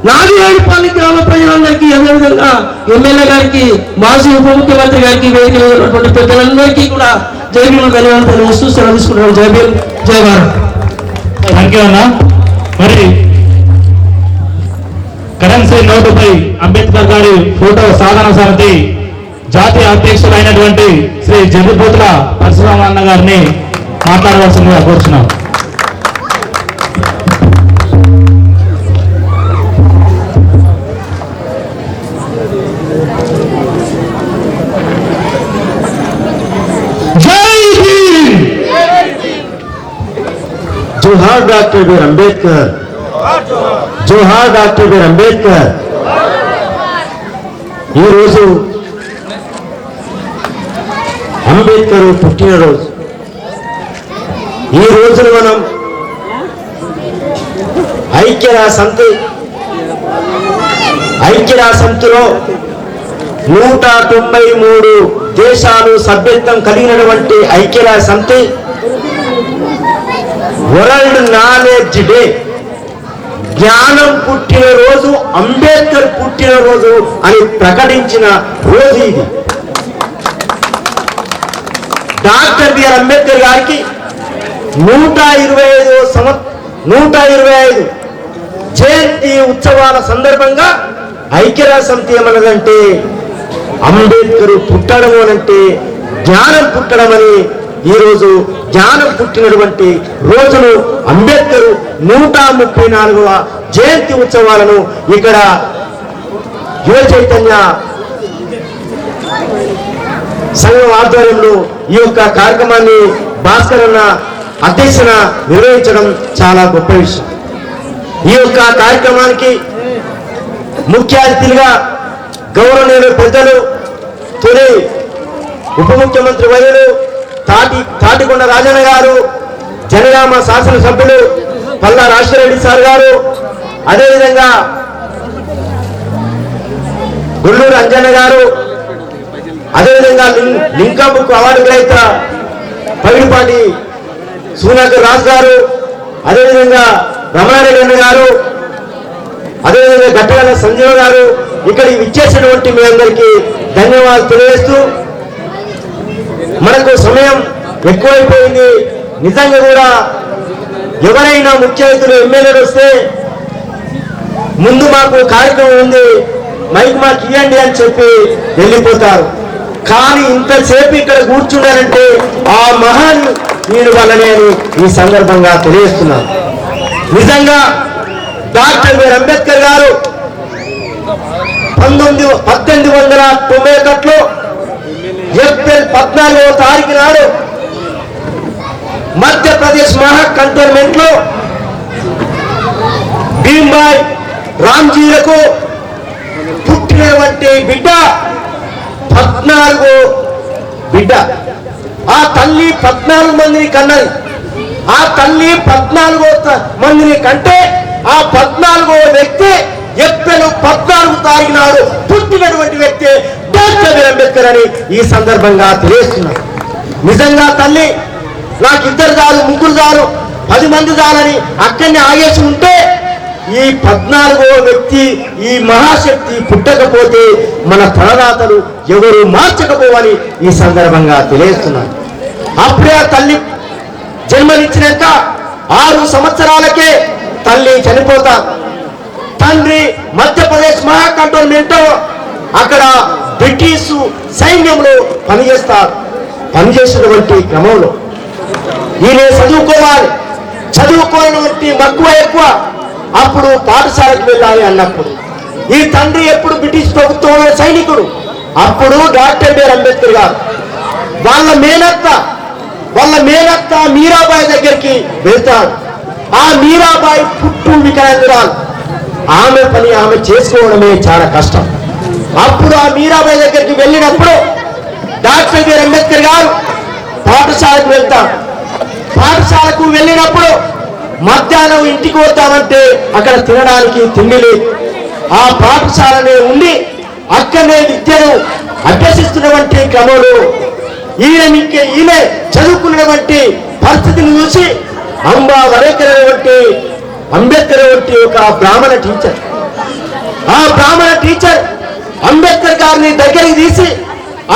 నాగిరెడ్డిపల్లి గ్రామ ప్రజలందరికీ, అదేవిధంగా ఎమ్మెల్యే గారికి, మాజీ ఉప ముఖ్యమంత్రి గారికి, వేదిక ఉన్నటువంటి పెద్దలందరికీ కూడా జై భీమ్ ధన్యవాదాలు తెలియజేస్తూ సెలవు తీసుకుంటున్నాం. జై భీమ్, జై భారత్. థ్యాంక్ యూ అన్న. మరి కరెన్సీ నోటుపై అంబేద్కర్ గారి ఫోటో సాధన సమితి జాతీయ అధ్యక్షులైనటువంటి శ్రీ జంబుపోతుల పరశురామ అన్న గారిని మాట్లాడవలసిందిగా కోరుచున్నాం. जोहार डॉक्टर बी अंबेडकर, जोहार डॉक्टर बी अंबेडकर. ఈ రోజు అంబేద్కర్ పుట్టినరోజు. ఈ రోజున మనం ఐక్యరాజ్యసమితిలో 193 దేశాలు సభ్యత్వం కలిగినటువంటి ఐక్యరాజ్యసమితి వరల్డ్ నాలెడ్జ్ డే, జ్ఞానం పుట్టిన రోజు, అంబేద్కర్ పుట్టిన రోజు అని ప్రకటించిన రోజు ఇది. డాక్టర్ బిఆర్ అంబేద్కర్ గారికి 125 జయంతి ఉత్సవాల సందర్భంగా ఐక్యరాజ్యసమితి ఏమన్నదంటే అంబేద్కర్ పుట్టడం అనంటే జ్ఞానం పుట్టడం అని. ఈరోజు జ్ఞానం పుట్టినటువంటి రోజును అంబేద్కర్ 134వ జయంతి ఉత్సవాలను ఇక్కడ యువ చైతన్య సంఘం ఆధ్వర్యంలో ఈ యొక్క కార్యక్రమాన్ని భాస్కర్ అన్న అధ్యక్షన నిర్వహించడం చాలా గొప్ప విషయం. ఈ యొక్క కార్యక్రమానికి ముఖ్య అతిథులుగా గౌరవనీయులు పెద్దలు, తొలి ఉప ముఖ్యమంత్రి వర్యులు తాటికొండ రాజన్న గారు, జనగామ శాసనసభ్యులు పల్లా రాజశేఖరరెడ్డి సార్ గారు, అదేవిధంగా గుల్లూరు అంజన్న గారు, అదేవిధంగా లింకా బుక్ అవార్డు గ్రహీత పగిడిపాటి సూనాకర్ రాజు గారు, అదేవిధంగా రమణారెడ్డి అన్న గారు, అదేవిధంగా గట్టగల సంజీవ్ గారు, ఇక్కడ ఇచ్చేసినటువంటి మీ అందరికీ ధన్యవాదాలు తెలియజేస్తూ, మనకు సమయం ఎక్కువైపోయింది. నిజంగా కూడా ఎవరైనా ముఖ్య అతిథులు ఎమ్మెల్యేలు వస్తే ముందు మాకు కార్యక్రమం ఉంది, మైక్ మాకు ఇవ్వండి అని చెప్పి వెళ్ళిపోతారు. కానీ ఇంతసేపు ఇక్కడ కూర్చున్నారంటే ఆ మహాన్ నేను వల్లనే అని ఈ సందర్భంగా తెలియజేస్తున్నాను. నిజంగా డాక్టర్ బిఆర్ అంబేద్కర్ గారు 1891 ఏప్రిల్ 14వ తారీఖు నాడు మధ్యప్రదేశ్ మహా కంటోన్మెంట్ లో భీమ్బాయ్ రామ్జీలకు పుట్టినటువంటి బిడ్డ 14వ బిడ్డ. ఆ తల్లి 14 మందిని కన్నది. ఆ తల్లి 14 మందిని కంటే ఆ 14వ వ్యక్తి ఏప్రిల్ 14వ తారీఖు నాడు పుట్టినటువంటి వ్యక్తి డాక్టర్ బిఆర్ అంబేద్కర్ అని ఈ సందర్భంగా తెలియజేస్తున్నారు. నిజంగా తల్లి నాకు 2 చాలు 3 చాలు 10 మంది చాలని అక్కడిని ఆగేసి ఉంటే ఈ 14వ వ్యక్తి ఈ మహాశక్తి పుట్టకపోతే మన తలరాతలు ఎవరు మార్చకపోవని ఈ సందర్భంగా తెలియజేస్తున్నారు. అప్పుడే ఆ తల్లి జన్మనిచ్చినాక 6 సంవత్సరాలకే తల్లి చనిపోతా. తండ్రి మధ్యప్రదేశ్ మహా కంటోన్మెంట్ అక్కడ బ్రిటిష్ సైన్యంలో పనిచేస్తారు. పనిచేసినటువంటి క్రమంలో ఈయన చదువుకోవాలి, చదువుకోవాలంటే మక్కువ ఎక్కువ. అప్పుడు పాఠశాలకు వెళ్ళాలి అన్నప్పుడు ఈ తండ్రి ఎప్పుడు బ్రిటిష్ ప్రభుత్వంలో సైనికుడు. అప్పుడు డాక్టర్ బిఆర్ అంబేద్కర్ గారు వాళ్ళ మేనత్త మీరాబాయి దగ్గరికి వెళ్తాడు. ఆ మీరాబాయి పుట్టు వికలాంగురాలు. ఆమె పని ఆమె చేసుకోవడమే చాలా కష్టం. అప్పుడు ఆ మీరాబాయి దగ్గరికి వెళ్ళినప్పుడు డాక్టర్ బిఆర్ అంబేద్కర్ గారు పాఠశాలకు వెళ్తాడు. పాఠశాలకు వెళ్ళినప్పుడు మధ్యాహ్నం ఇంటికి వద్దామంటే అక్కడ తినడానికి తిండి లేదు. ఆ పాఠశాలనే ఉండి అక్కడనే విద్యను అభ్యసిస్తున్నటువంటి క్రమంలో ఈయన చదువుకున్నటువంటి పరిస్థితిని చూసి అంబేద్కర్ వంటి ఒక బ్రాహ్మణ టీచర్, ఆ బ్రాహ్మణ టీచర్ అంబేద్కర్ గారిని దగ్గరికి తీసి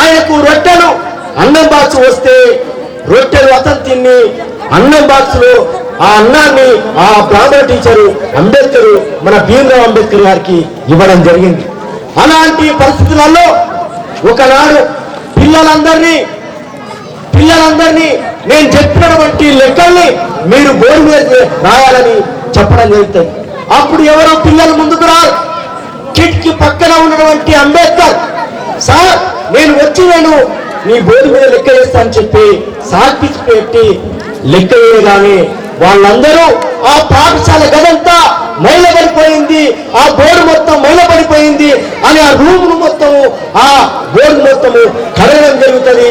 ఆయనకు రొట్టెలు అన్నం బాక్స్ వస్తే రొట్టెలు అతను తిని అన్నం బాక్స్ లో ఆ అన్నాన్ని ఆ బ్రాహ్మణ టీచరు అంబేద్కర్ మన భీమరావ్ అంబేద్కర్ గారికి ఇవ్వడం జరిగింది. అలాంటి పరిస్థితులలో ఒకనాడు పిల్లలందరినీ నేను చెప్పినటువంటి లెక్కల్ని మీరు బోర్డు మీద రాయాలని చెప్పడం జరుగుతుంది. అప్పుడు ఎవరో పిల్లలు ముందుకు రారు. కిటికీ పక్కన ఉన్నటువంటి అంబేద్కర్ సార్ నేను నీ బోర్డు మీద లెక్క వేస్తానని చెప్పి సార్పిచ్చి పెట్టి లెక్క వేయగానే వాళ్ళందరూ ఆ పాఠశాల గదంతా మైలబడిపోయింది, ఆ బోర్డు మొత్తం మైలబడిపోయింది అని ఆ రూమ్ మొత్తము ఆ బోర్డు మొత్తము కడగడం జరుగుతుంది.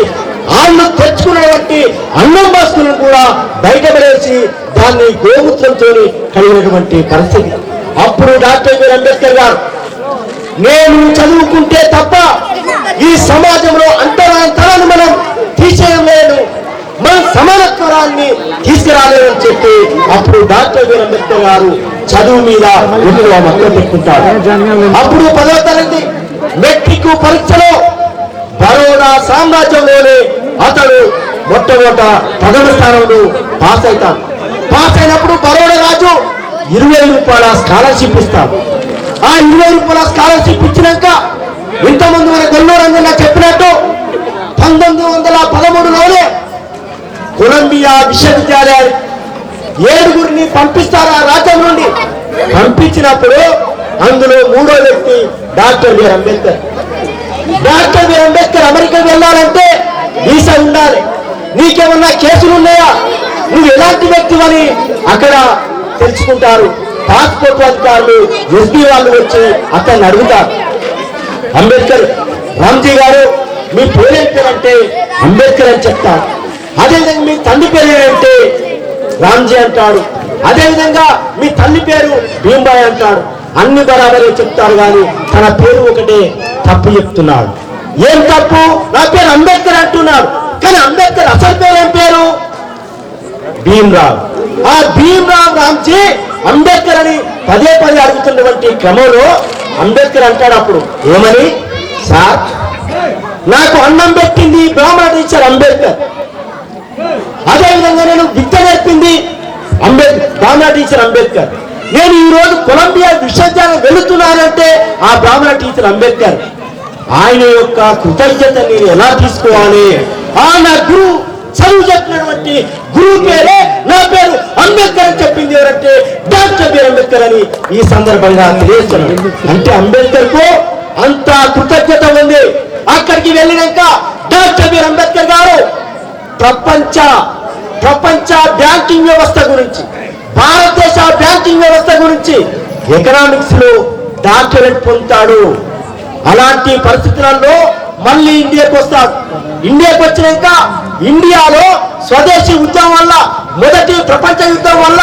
వాళ్ళు తెచ్చుకున్నటువంటి అన్నం బాస్తులను కూడా బయటపడేసి దాన్ని గోమూత్రంతో కలిగినటువంటి పరిస్థితి. అప్పుడు డాక్టర్ బిఆర్ అంబేద్కర్ గారు నేను చదువుకుంటే తప్ప ఈ సమాజంలో అంతరాంతరాన్ని మనం తీసేయలేదు, మన సమానత్వరాన్ని తీసుకురాలేదని చెప్పి అప్పుడు డాక్టర్ బిఆర్ అంబేద్కర్ గారు చదువు మీద ఎక్కువ మక్కువ పెట్టుకుంటారు. అప్పుడు 10వ తరగతి మెట్రిక్ పరీక్షలో బరోడా సామ్రాజ్యంలోనే అతడు మొట్టమొదట 10వ స్థానంలో పాస్ అవుతాడు. పాస్ అయినప్పుడు బరోడా రాజు 20 రూపాయల స్కాలర్షిప్ ఇస్తాడు. ఆ 20 రూపాయల స్కాలర్షిప్ ఇచ్చినాక ఇంతమంది మన గొల్లూరంగా చెప్పినట్టు 1913లోనే కొలంబియా విశ్వవిద్యాలయాన్ని 7గురిని పంపిస్తారు ఆ రాజ్యం నుండి. పంపించినప్పుడు అందులో 3వ వ్యక్తి doctor B R Ambedkar. Doctor B R Ambedkar America వెళ్ళాలంటే వీసా ఉండాలి. నీకేమన్నా కేసులు ఉన్నాయా, నువ్వు ఎలాంటి వ్యక్తివని అక్కడ తెలుసుకుంటారు. పాస్పోర్ట్ అధికారులు ఎస్బీ వాళ్ళు వచ్చి అతన్ని అడుగుతారు. అంబేద్కర్ రామ్జీ గారు మీ పేరు అంటే అంబేద్కర్ అని చెప్తారు. అదేవిధంగా మీ తండ్రి పేరు ఏంటంటే రామ్జీ అంటాడు. అదేవిధంగా మీ తల్లి పేరు భీమ్బాయ్ అంటాడు. అన్ని బరాబరే చెప్తారు కానీ తన పేరు ఒకటే తప్పు చెప్తున్నాడు. ఏం తప్పు? నా పేరు అంబేద్కర్ అంటున్నాడు కానీ అంబేద్కర్ అసలు పేరు ఏం పేరు? భీమ్రావ్. ఆ భీమ్రావ్ రామ్జీ అంబేద్కర్ అని పదే అడుగుతున్నటువంటి క్రమంలో అంబేద్కర్ అంటాడు అప్పుడు ఏమని, సార్ నాకు అన్నం పెట్టింది బ్రాహ్మణ టీచర్ అంబేద్కర్, అదేవిధంగా నేను విద్య నేర్పింది బ్రాహ్మణ టీచర్ అంబేద్కర్, నేను ఈ రోజు కొలంబియా విశ్వవిద్యాలయం వెళుతున్నానంటే ఆ బ్రాహ్మణ టీచర్ అంబేద్కర్. ఆయన యొక్క కృతజ్ఞత నేను ఎలా తీసుకోవాలి? నా గురువు చదువు చెప్పినటువంటి గురువు పేరే నా పేరు అంబేద్కర్ అని చెప్పింది ఎవరంటే డాక్టర్ బిఆర్ అంబేద్కర్ అని ఈ సందర్భంగా తెలియజేస్తున్నాను. అంటే అంబేద్కర్ కు అంత కృతజ్ఞత ఉంది. అక్కడికి వెళ్ళినాక డాక్టర్ బిఆర్ అంబేద్కర్ గారు ప్రపంచ బ్యాంకింగ్ వ్యవస్థ గురించి, భారతదేశ బ్యాంకింగ్ వ్యవస్థ గురించి ఎకనామిక్స్ లో డాక్టరేట్ పొందుతాడు. అలాంటి పరిస్థితులలో మళ్ళీ ఇండియాకు వస్తాడు. ఇండియాకు వచ్చినాక ఇండియాలో స్వదేశీ ఉద్యమం వల్ల, మొదటి ప్రపంచ యుద్ధం వల్ల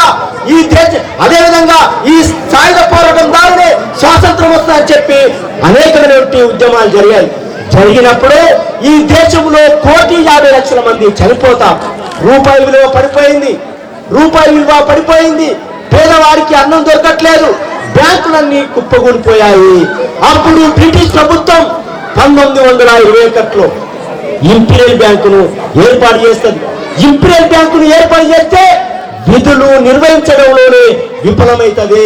ఈ దేశ, అదేవిధంగా ఈ సాయుధ పోరాటం ద్వారానే స్వాతంత్రం వస్తుందని చెప్పి అనేకమైనటువంటి ఉద్యమాలు జరిగినప్పుడు ఈ దేశంలో 1,50,00,000 మంది చనిపోతారు. రూపాయి విలువ పడిపోయింది. పేదవారికి అన్నం దొరకట్లేదు. బ్యాంకులన్నీ కుప్పగూలిపోయాయి. అప్పుడు బ్రిటిష్ ప్రభుత్వం 1921లో ఇంపీరియల్ బ్యాంకును ఏర్పాటు చేస్తుంది. ఇంపీరియల్ బ్యాంకును ఏర్పాటు చేస్తే విధులు నిర్వహించడంలోనే విఫలమైతుంది.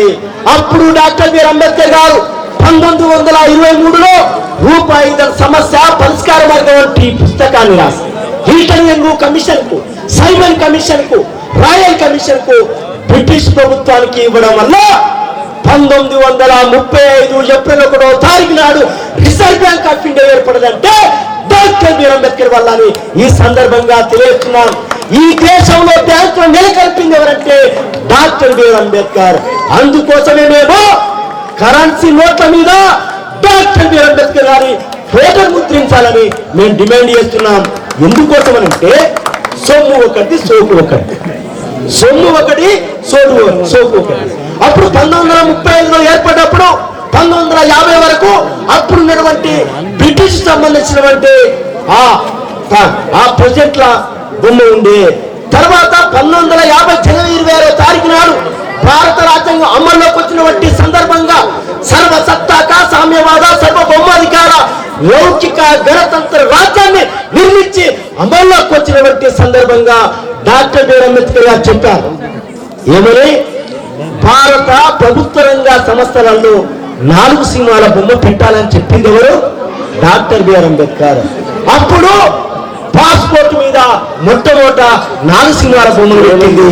అప్పుడు డాక్టర్ బిఆర్ అంబేద్కర్ గారు 1923లో రూపాయి ధర సమస్య పరిష్కార మార్గం వంటి పుస్తకాన్ని రాసి హిల్టన్ యంగ్ కమిషన్ కు, సైమన్ కమిషన్ కు, రాయల్ కమిషన్ కు బ్రిటిష్ ప్రభుత్వానికి ఇవ్వడం వల్ల 1935 ఏప్రిల్ 1వ తారీఖు నాడు రిజర్వ్ బ్యాంక్ ఆఫ్ ఇండియా ఏర్పడదంటే డాక్టర్ బిఆర్ అంబేద్కర్ వల్ల అని ఈ సందర్భంగా తెలియజేస్తున్నాం. ఈ దేశంలో బ్యాంకులు నెలకొల్పింది ఎవరంటే డాక్టర్ బిఆర్ అంబేద్కర్. అందుకోసమే మేము కరెన్సీ నోట్ల మీద డాక్టర్ బిఆర్ అంబేద్కర్ గారి ఫోటో ముద్రించాలని మేము డిమాండ్ చేస్తున్నాం. ఎందుకోసమనంటే సొమ్ము ఒకటి, సోకు ఒకటి. సొమ్ము ఒకటి, సోకు ఒకటి. అప్పుడు 1935లో ఏర్పడినప్పుడు 1950 వరకు అప్పుడున్నటువంటి బ్రిటిష్ సంబంధించినటువంటి ఆ ప్రెసిడెంట్ల బొమ్మ ఉండే. తర్వాత 1950 జనవరి 26వ తారీఖు నాడు భారత రాజ్యాంగం అమల్లోకి వచ్చినటువంటి సందర్భంగా సర్వసత్తాక, సామ్యవాద, సర్వభౌమాధికార, లౌకిక గణతంత్ర రాజ్యాన్ని నిర్మించి అమల్లోకి వచ్చినటువంటి సందర్భంగా డాక్టర్ బిఆర్ అంబేద్కర్ గారు చెప్పారు. ఏమని? భారత ప్రభుత్వ రంగ సంస్థలలో 4 సింహాల బొమ్మ పెట్టాలని చెప్పింది ఎవరు? Doctor B R Ambedkar. అప్పుడు పాస్పోర్ట్ మీద మొట్టమొదట 4 సింహాల బొమ్మలు పెట్టింది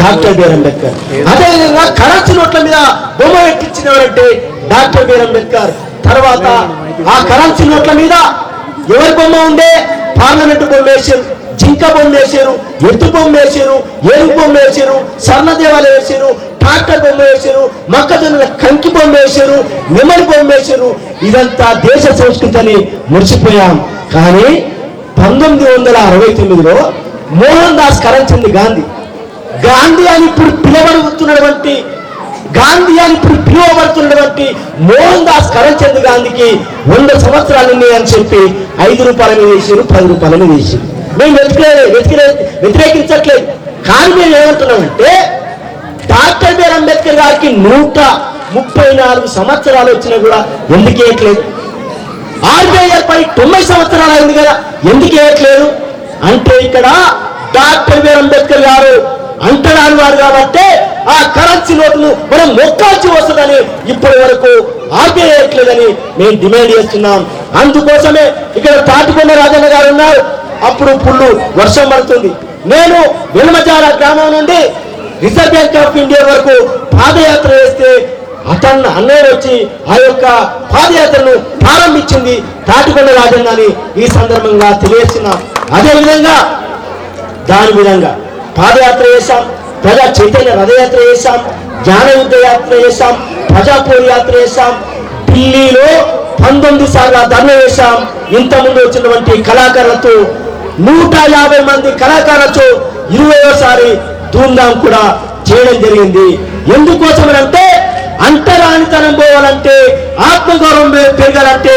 డాక్టర్ బిఆర్ అంబేద్కర్. అదేవిధంగా కరెన్సీ నోట్ల మీద బొమ్మ పెట్టించినవారంటే డాక్టర్ బిఆర్ అంబేద్కర్. తర్వాత ఆ కరెన్సీ నోట్ల మీద ఎవరి బొమ్మ ఉండే? పార్లమెంటు బొమ్మ వేసారు, జింక బొమ్మ వేసారు, ఎద్దు బొమ్మ వేసారు, ఏనుగు బొమ్మ వేసారు, స్వర్ణదేవాలయం వేసారు, ట్రాక్టర్ బొమ్మ వేసారు, మొక్కజొన్న కంకి బొమ్మ వేసారు, నెమలి బొమ్మ వేసారు. ఇదంతా దేశ సంస్కృతిని మురిసిపోయాం. కానీ 1969లో మోహన్ దాస్ కరమ్చంద్ గాంధీ అని ఇప్పుడు పిలువబడుతున్నటువంటి మోహన్ దాస్ కరమ్చంద్ గాంధీకి 100 సంవత్సరాలు ఉన్నాయని చెప్పి 5 రూపాయల మీద వేసారు, 10 రూపాయల మీద వేసారు. మేము వ్యతిరేకించట్లేదు. కానీ మేము ఏమంటున్నామంటే డాక్టర్ బిఆర్ అంబేద్కర్ గారికి 134 సంవత్సరాలు వచ్చినా కూడా ఎందుకు వేయట్లేదు? ఆర్బీఐ ఏర్పడి 90 సంవత్సరాలు అయింది కదా, ఎందుకు వేయట్లేదు? అంటే ఇక్కడ డాక్టర్ బిఆర్ అంబేద్కర్ గారు అంటరాని వారు కాబట్టి ఆ కరెన్సీ నోటును మనం మొక్కాల్సి వస్తుందని ఇప్పటి వరకు ఆర్బీఐ వేయట్లేదని మేము డిమాండ్ చేస్తున్నాం. అందుకోసమే ఇక్కడ తాటికొండ రాజన్న గారు ఉన్నారు. అప్పుడు పుల్లు వర్షం పడుతుంది. నేను వెనుమజార గ్రామం నుండి రిజర్వ్ బ్యాంక్ ఆఫ్ ఇండియా వరకు పాదయాత్ర వేస్తే అన్నయ్య వచ్చి ఆ యొక్క పాదయాత్రను ప్రారంభించింది తాటికొండ రాజన్న అని ఈ సందర్భంగా తెలియజేస్తున్నాం. అదేవిధంగా దాని విధంగా పాదయాత్ర చేశాం, ప్రజా చైతన్య రథయాత్ర చేశాం, జ్ఞాన యుద్ధ యాత్ర చేశాం, ప్రజాపూర్ యాత్ర చేశాం, ఢిల్లీలో 19 సార్లు ధర్నా చేశాం. ఇంతకుముందు వచ్చినటువంటి కళాకారులతో 150 మంది కళాకారులతో 20వసారి ధూమ్ధాం కూడా చేయడం జరిగింది. ఎందుకోసమనంటే అంటరానితనం పోవాలంటే, ఆత్మగౌరవం పెరగాలంటే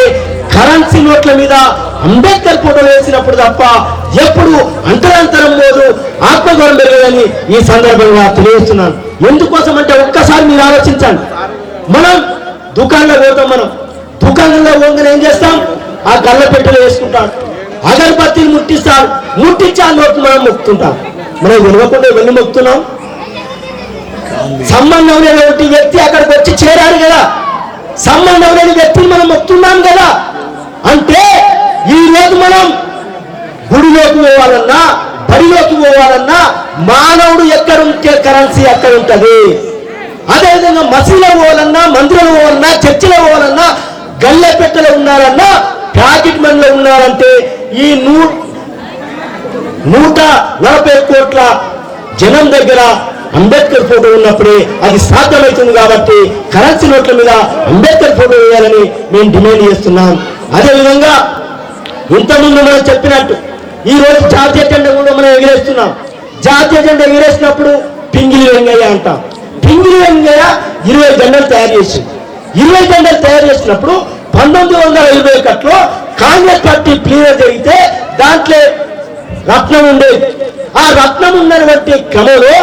కరెన్సీ నోట్ల మీద అంబేద్కర్ ఫోటో వేసినప్పుడు తప్ప ఎప్పుడు అంతరాంతరం పోదు, ఆత్మగౌరవం పెరగదని ఈ సందర్భంగా తెలియజేస్తున్నాను. ఎందుకోసం అంటే ఒక్కసారి మీరు ఆలోచించండి. మనం దుకాణంలో పోతాం, మనం దుకాణంలో పోగానే ఏం చేస్తాం? ఆ గల్ల పెట్టెలు వేసుకుంటాం, అగరబత్తిని ముట్టిస్తాడు, ముట్టించి ఆ నోట్లు మనం మొక్కుతుంటాం. మనం వినవకుండా వెళ్ళి మొక్కుతున్నాం. సంబంధం లేని వ్యక్తి అక్కడికి వచ్చి చేరాడు కదా, సంబంధం లేని వ్యక్తిని మనం మొక్కుతున్నాం కదా. అంటే ఈ రోజు మనం గుడిలోకి పోవాలన్నా బడిలోకి పోవాలన్నా మానవుడు ఎక్కడ ఉంటే కరెన్సీ అక్కడ ఉంటది. అదేవిధంగా మసీదులో పోవాలన్నా, మందిరంలో పోవాలన్నా, చర్చిలో పోవాలన్నా, గల్లె పెట్టెలో ఉన్నారన్నా, ప్యాకెట్ మనలో ఉన్నారంటే ఈ 140 కోట్ల జనం దగ్గర అంబేద్కర్ ఫోటో ఉన్నప్పుడే అది సాధ్యమవుతుంది. కాబట్టి కరెన్సీ నోట్ల మీద అంబేద్కర్ ఫోటో వేయాలని మేము డిమాండ్ చేస్తున్నాం. అదేవిధంగా ఇంతకుముందు మనం చెప్పినట్టు ఈ రోజు జాతీయ జెండా కూడా మనం ఎగిరేస్తున్నాం. జాతీయ జెండా ఎగిరేసినప్పుడు పింగిలి వెంగయ్య అంటాం. పింగిలి వెంగయ్య 20 జెండాలు తయారు చేసి 20 జెండాలు తయారు చేసినప్పుడు 1921లో కాంగ్రెస్ పార్టీ ప్లీనర్ జరిగితే దాంట్లో రత్నం ఉండేది. ఆ రత్నం ఉన్నటువంటి క్రమంలో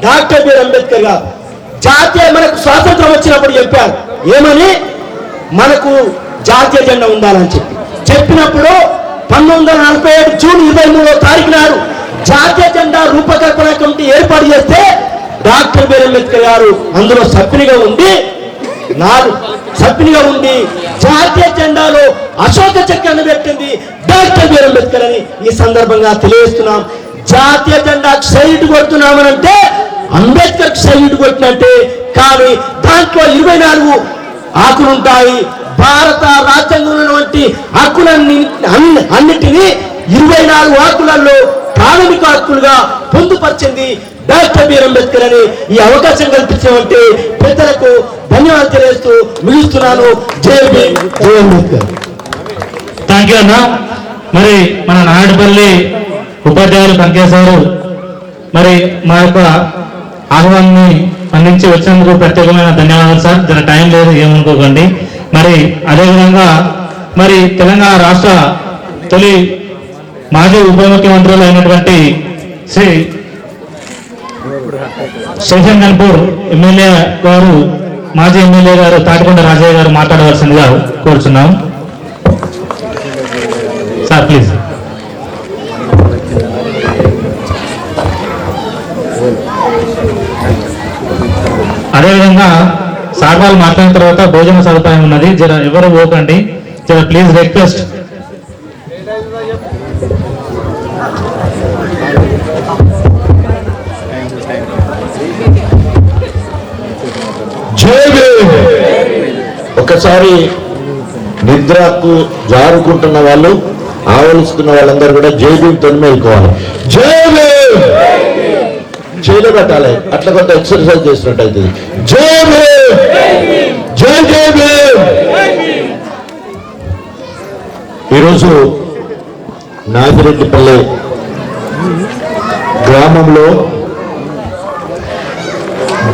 డాక్టర్ బిఆర్ అంబేద్కర్ గారు జాతీయ మనకు స్వాతంత్రం వచ్చినప్పుడు చెప్పారు ఏమని, మనకు జాతీయ జెండా ఉండాలని చెప్పినప్పుడు 1947 జూన్ 23వ తారీఖు నాడు జాతీయ జెండా రూపకల్పన కమిటీ ఏర్పాటు చేస్తే డాక్టర్ బిఆర్ అంబేద్కర్ గారు అందులో సభ్యునిగా ఉండి జాతీయ జెండాలో అశోక చక్రాన్ని పెట్టింది డాక్టర్ బిఆర్ అంబేద్కర్ అని ఈ సందర్భంగా తెలియజేస్తున్నాం. జాతీయ జెండాకు సైట్ కొడుతున్నామనంటే అంబేద్కర్ సైట్ కొట్టినట్టే. కానీ దాంట్లో 24 ఆకులుంటాయి. భారత రాజ్యాంగంలో ఉన్నటువంటి హక్కులన్నిటినీ 24 ఆకులలో ప్రాథమిక హక్కులుగా పొందుపరిచింది డాక్టర్ బిఆర్ అంబేద్కర్ అని ఈ అవకాశం కల్పించినటువంటి పెద్దలకు ధన్యవాదాలు తెలియజేస్తూ ముగిస్తున్నాను. జై భీమ్, జై అంబేద్కర్. థ్యాంక్ యూ అన్న. మరి మన నాయుడుపల్లి ఉపాధ్యాయులు కంకేశారు మరి మా యొక్క ఆహ్వానాన్ని అందించి వచ్చినందుకు ప్రత్యేకమైన ధన్యవాదాలు సార్. జర టైం లేదు ఏమనుకోకండి. మరి అదేవిధంగా మరి తెలంగాణ రాష్ట్ర తొలి మాజీ ఉప ముఖ్యమంత్రులు అయినటువంటి శ్రీ శేషన్ గన్పూర్ ఎమ్మెల్యే గారు, మాజీ ఎమ్మెల్యే గారు తాటికొండ రాజయ్య గారు మాట్లాడవలసిందిగా కోరుచున్నాం సార్, ప్లీజ్. అదేవిధంగా సార్ వాళ్ళు మాట్లాడిన తర్వాత భోజన సదుపాయం ఉన్నది. జర ఎవరు పోకండి, జర ప్లీజ్ రిక్వెస్ట్. ఒకసారి నిద్రకు జారుకుంటున్న వాళ్ళు, ఆవలిస్తున్న వాళ్ళందరూ కూడా జై భీమ్ తొలి మేలుకోవాలి. జై భీమ్ చేయలే పెట్టాలి, అట్లా కొంత ఎక్సర్సైజ్ చేసినట్టు అవుతుంది. జై భీమ్, జై జై భీమ్. ఈరోజు నాగిరెడ్డిపల్లి గ్రామంలో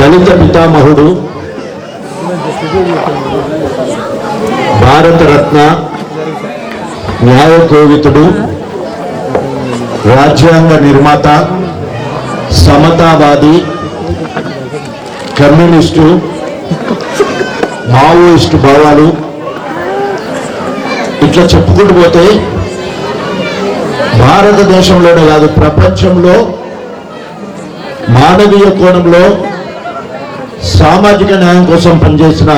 దళిత పితామహుడు, భారతరత్న, న్యాయ కోవితుడు, రాజ్యాంగ నిర్మాత, సమతావాది, కమ్యూనిస్టు, మావోయిస్టు భావాలు ఇట్లా చెప్పుకుంటూ పోతే భారతదేశంలోనే కాదు ప్రపంచంలో మానవీయ కోణంలో సామాజిక న్యాయం కోసం పనిచేసిన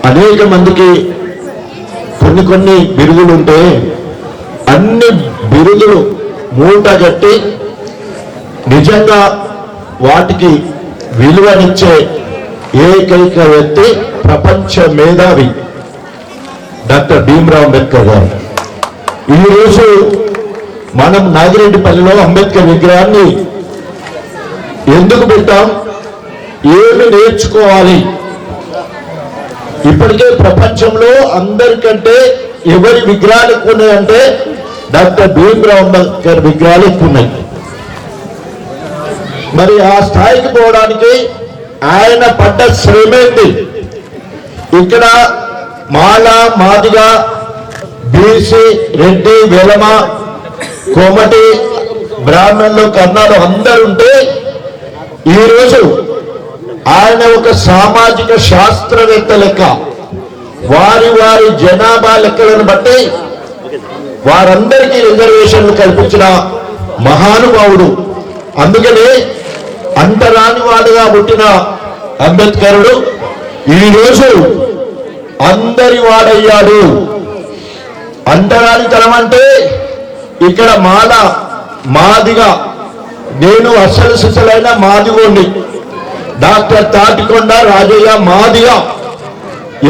అనేక మందికి కొన్ని బిరుదులు ఉంటే అన్ని బిరుదులు మూటగట్టి నిజంగా వాటికి విలువనిచ్చే ఏకైక వ్యక్తి ప్రపంచ మేధావి డాక్టర్ భీమ్రావ్ అంబేద్కర్ గారు. ఈరోజు మనం నాగిరెడ్డిపల్లిలో అంబేద్కర్ విగ్రహాన్ని ఎందుకు పెట్టాం, ఏమి నేర్చుకోవాలి? ఇప్పటికే ప్రపంచంలో అందరికంటే ఎవరి విగ్రహాలు ఎక్కువ ఉన్నాయంటే డాక్టర్ భీమ్రావ్ అంబేద్కర్ విగ్రహాలు ఎక్కువ ఉన్నాయి. మరి ఆ స్థాయికి పోవడానికి ఆయన పడ్డ శ్రమేంది? ఇక్కడ మాల, మాదిగ, బీసీ, రెడ్డి, వెలమ, కోమటి, బ్రాహ్మణులు, కర్ణాలు అందరుంటే ఈరోజు ఆయన ఒక సామాజిక శాస్త్రవేత్త లెక్క వారి వారి జనాభా లెక్కలను బట్టి వారందరికీ రిజర్వేషన్లు కల్పించిన మహానుభావుడు. అందుకనే అంటరాని వాడుగా పుట్టిన అంబేద్కరుడు ఈరోజు అందరి వాడయ్యాడు. అంటరానితనం అంటే ఇక్కడ మాదిగా నేను అసలు సిసలైన మాదిగోండి. డాక్టర్ తాటికొండ రాజయ్య మాదిగా.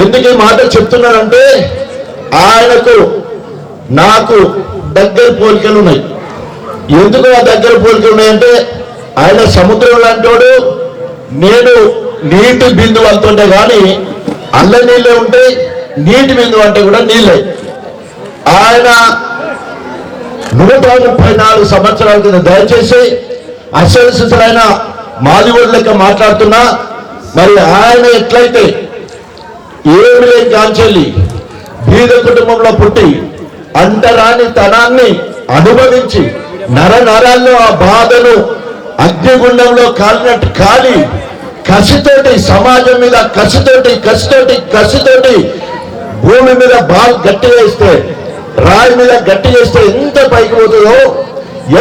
ఎందుకు ఈ మాట చెప్తున్నానంటే ఆయనకు నాకు దగ్గర పోలికలు ఉన్నాయి. ఎందుకు ఆ దగ్గర పోలికలు ఉన్నాయంటే ఆయన సముద్రం లాంటోడు, నేను నీటి బిందువు అంటుంటే కానీ అల్ల నీళ్ళే ఉంటే నీటి బిందువు అంటే కూడా నీళ్ళే. ఆయన 134 సంవత్సరాల కింద దయచేసి అసలు సిసలైన మాదిగోడు లెక్క మాట్లాడుతున్నా. మరి ఆయన ఎట్లయితే ఏమి లేని కాంచెల్లి బీద కుటుంబంలో పుట్టి అంటరాని తనాన్ని అనుభవించి నరాల్లో ఆ బాధను అగ్నిగుండంలో కాలినట్టు కాలి కసితోటి సమాజం మీద కసితోటి భూమి మీద బాల్ గట్టి వేస్తే, రాయి మీద గట్టి వేస్తే ఎంత పైకి పోతుందో,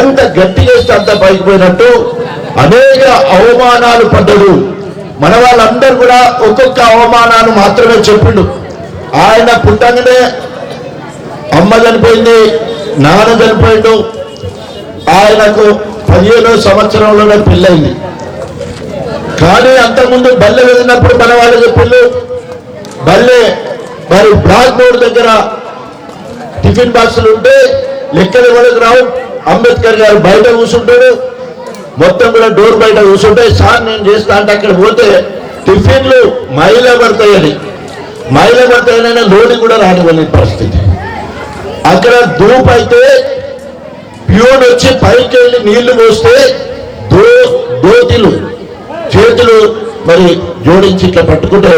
ఎంత గట్టి చేస్తే అంత పైకి పోయినట్టు అనేక అవమానాలు పడ్డాడు. మన వాళ్ళందరూ కూడా ఒక్కొక్క అవమానాన్ని మాత్రమే చెప్పిండు. ఆయన పుట్టగానే అమ్మ చనిపోయింది, నాన్న చనిపోయిండు. ఆయనకు 15వ సంవత్సరంలోనే పెళ్ళయింది. కానీ అంతకుముందు బల్లె వెళ్ళినప్పుడు మన వాళ్ళు చెప్పిండు, బల్లె మరి బ్లాక్ బోర్డు దగ్గర టిఫిన్ బాక్సులు ఉంటే లెక్కలు ఇవ్వడానికి రావు. అంబేద్కర్ గారు బయట కూర్చుంటాడు, మొత్తం కూడా డోర్ బయట కూర్చుంటే సార్ నేను చేస్తా అంటే అక్కడ పోతే టిఫిన్లు మైలా పడతాయని లోడి కూడా రానివ్వని పరిస్థితి. అక్కడ ధూప్ అయితే ప్యూన్ వచ్చి పైకి వెళ్ళి నీళ్లు పోస్తే దోతిలు చేతులు మరి జోడించి ఇట్లా పట్టుకుంటే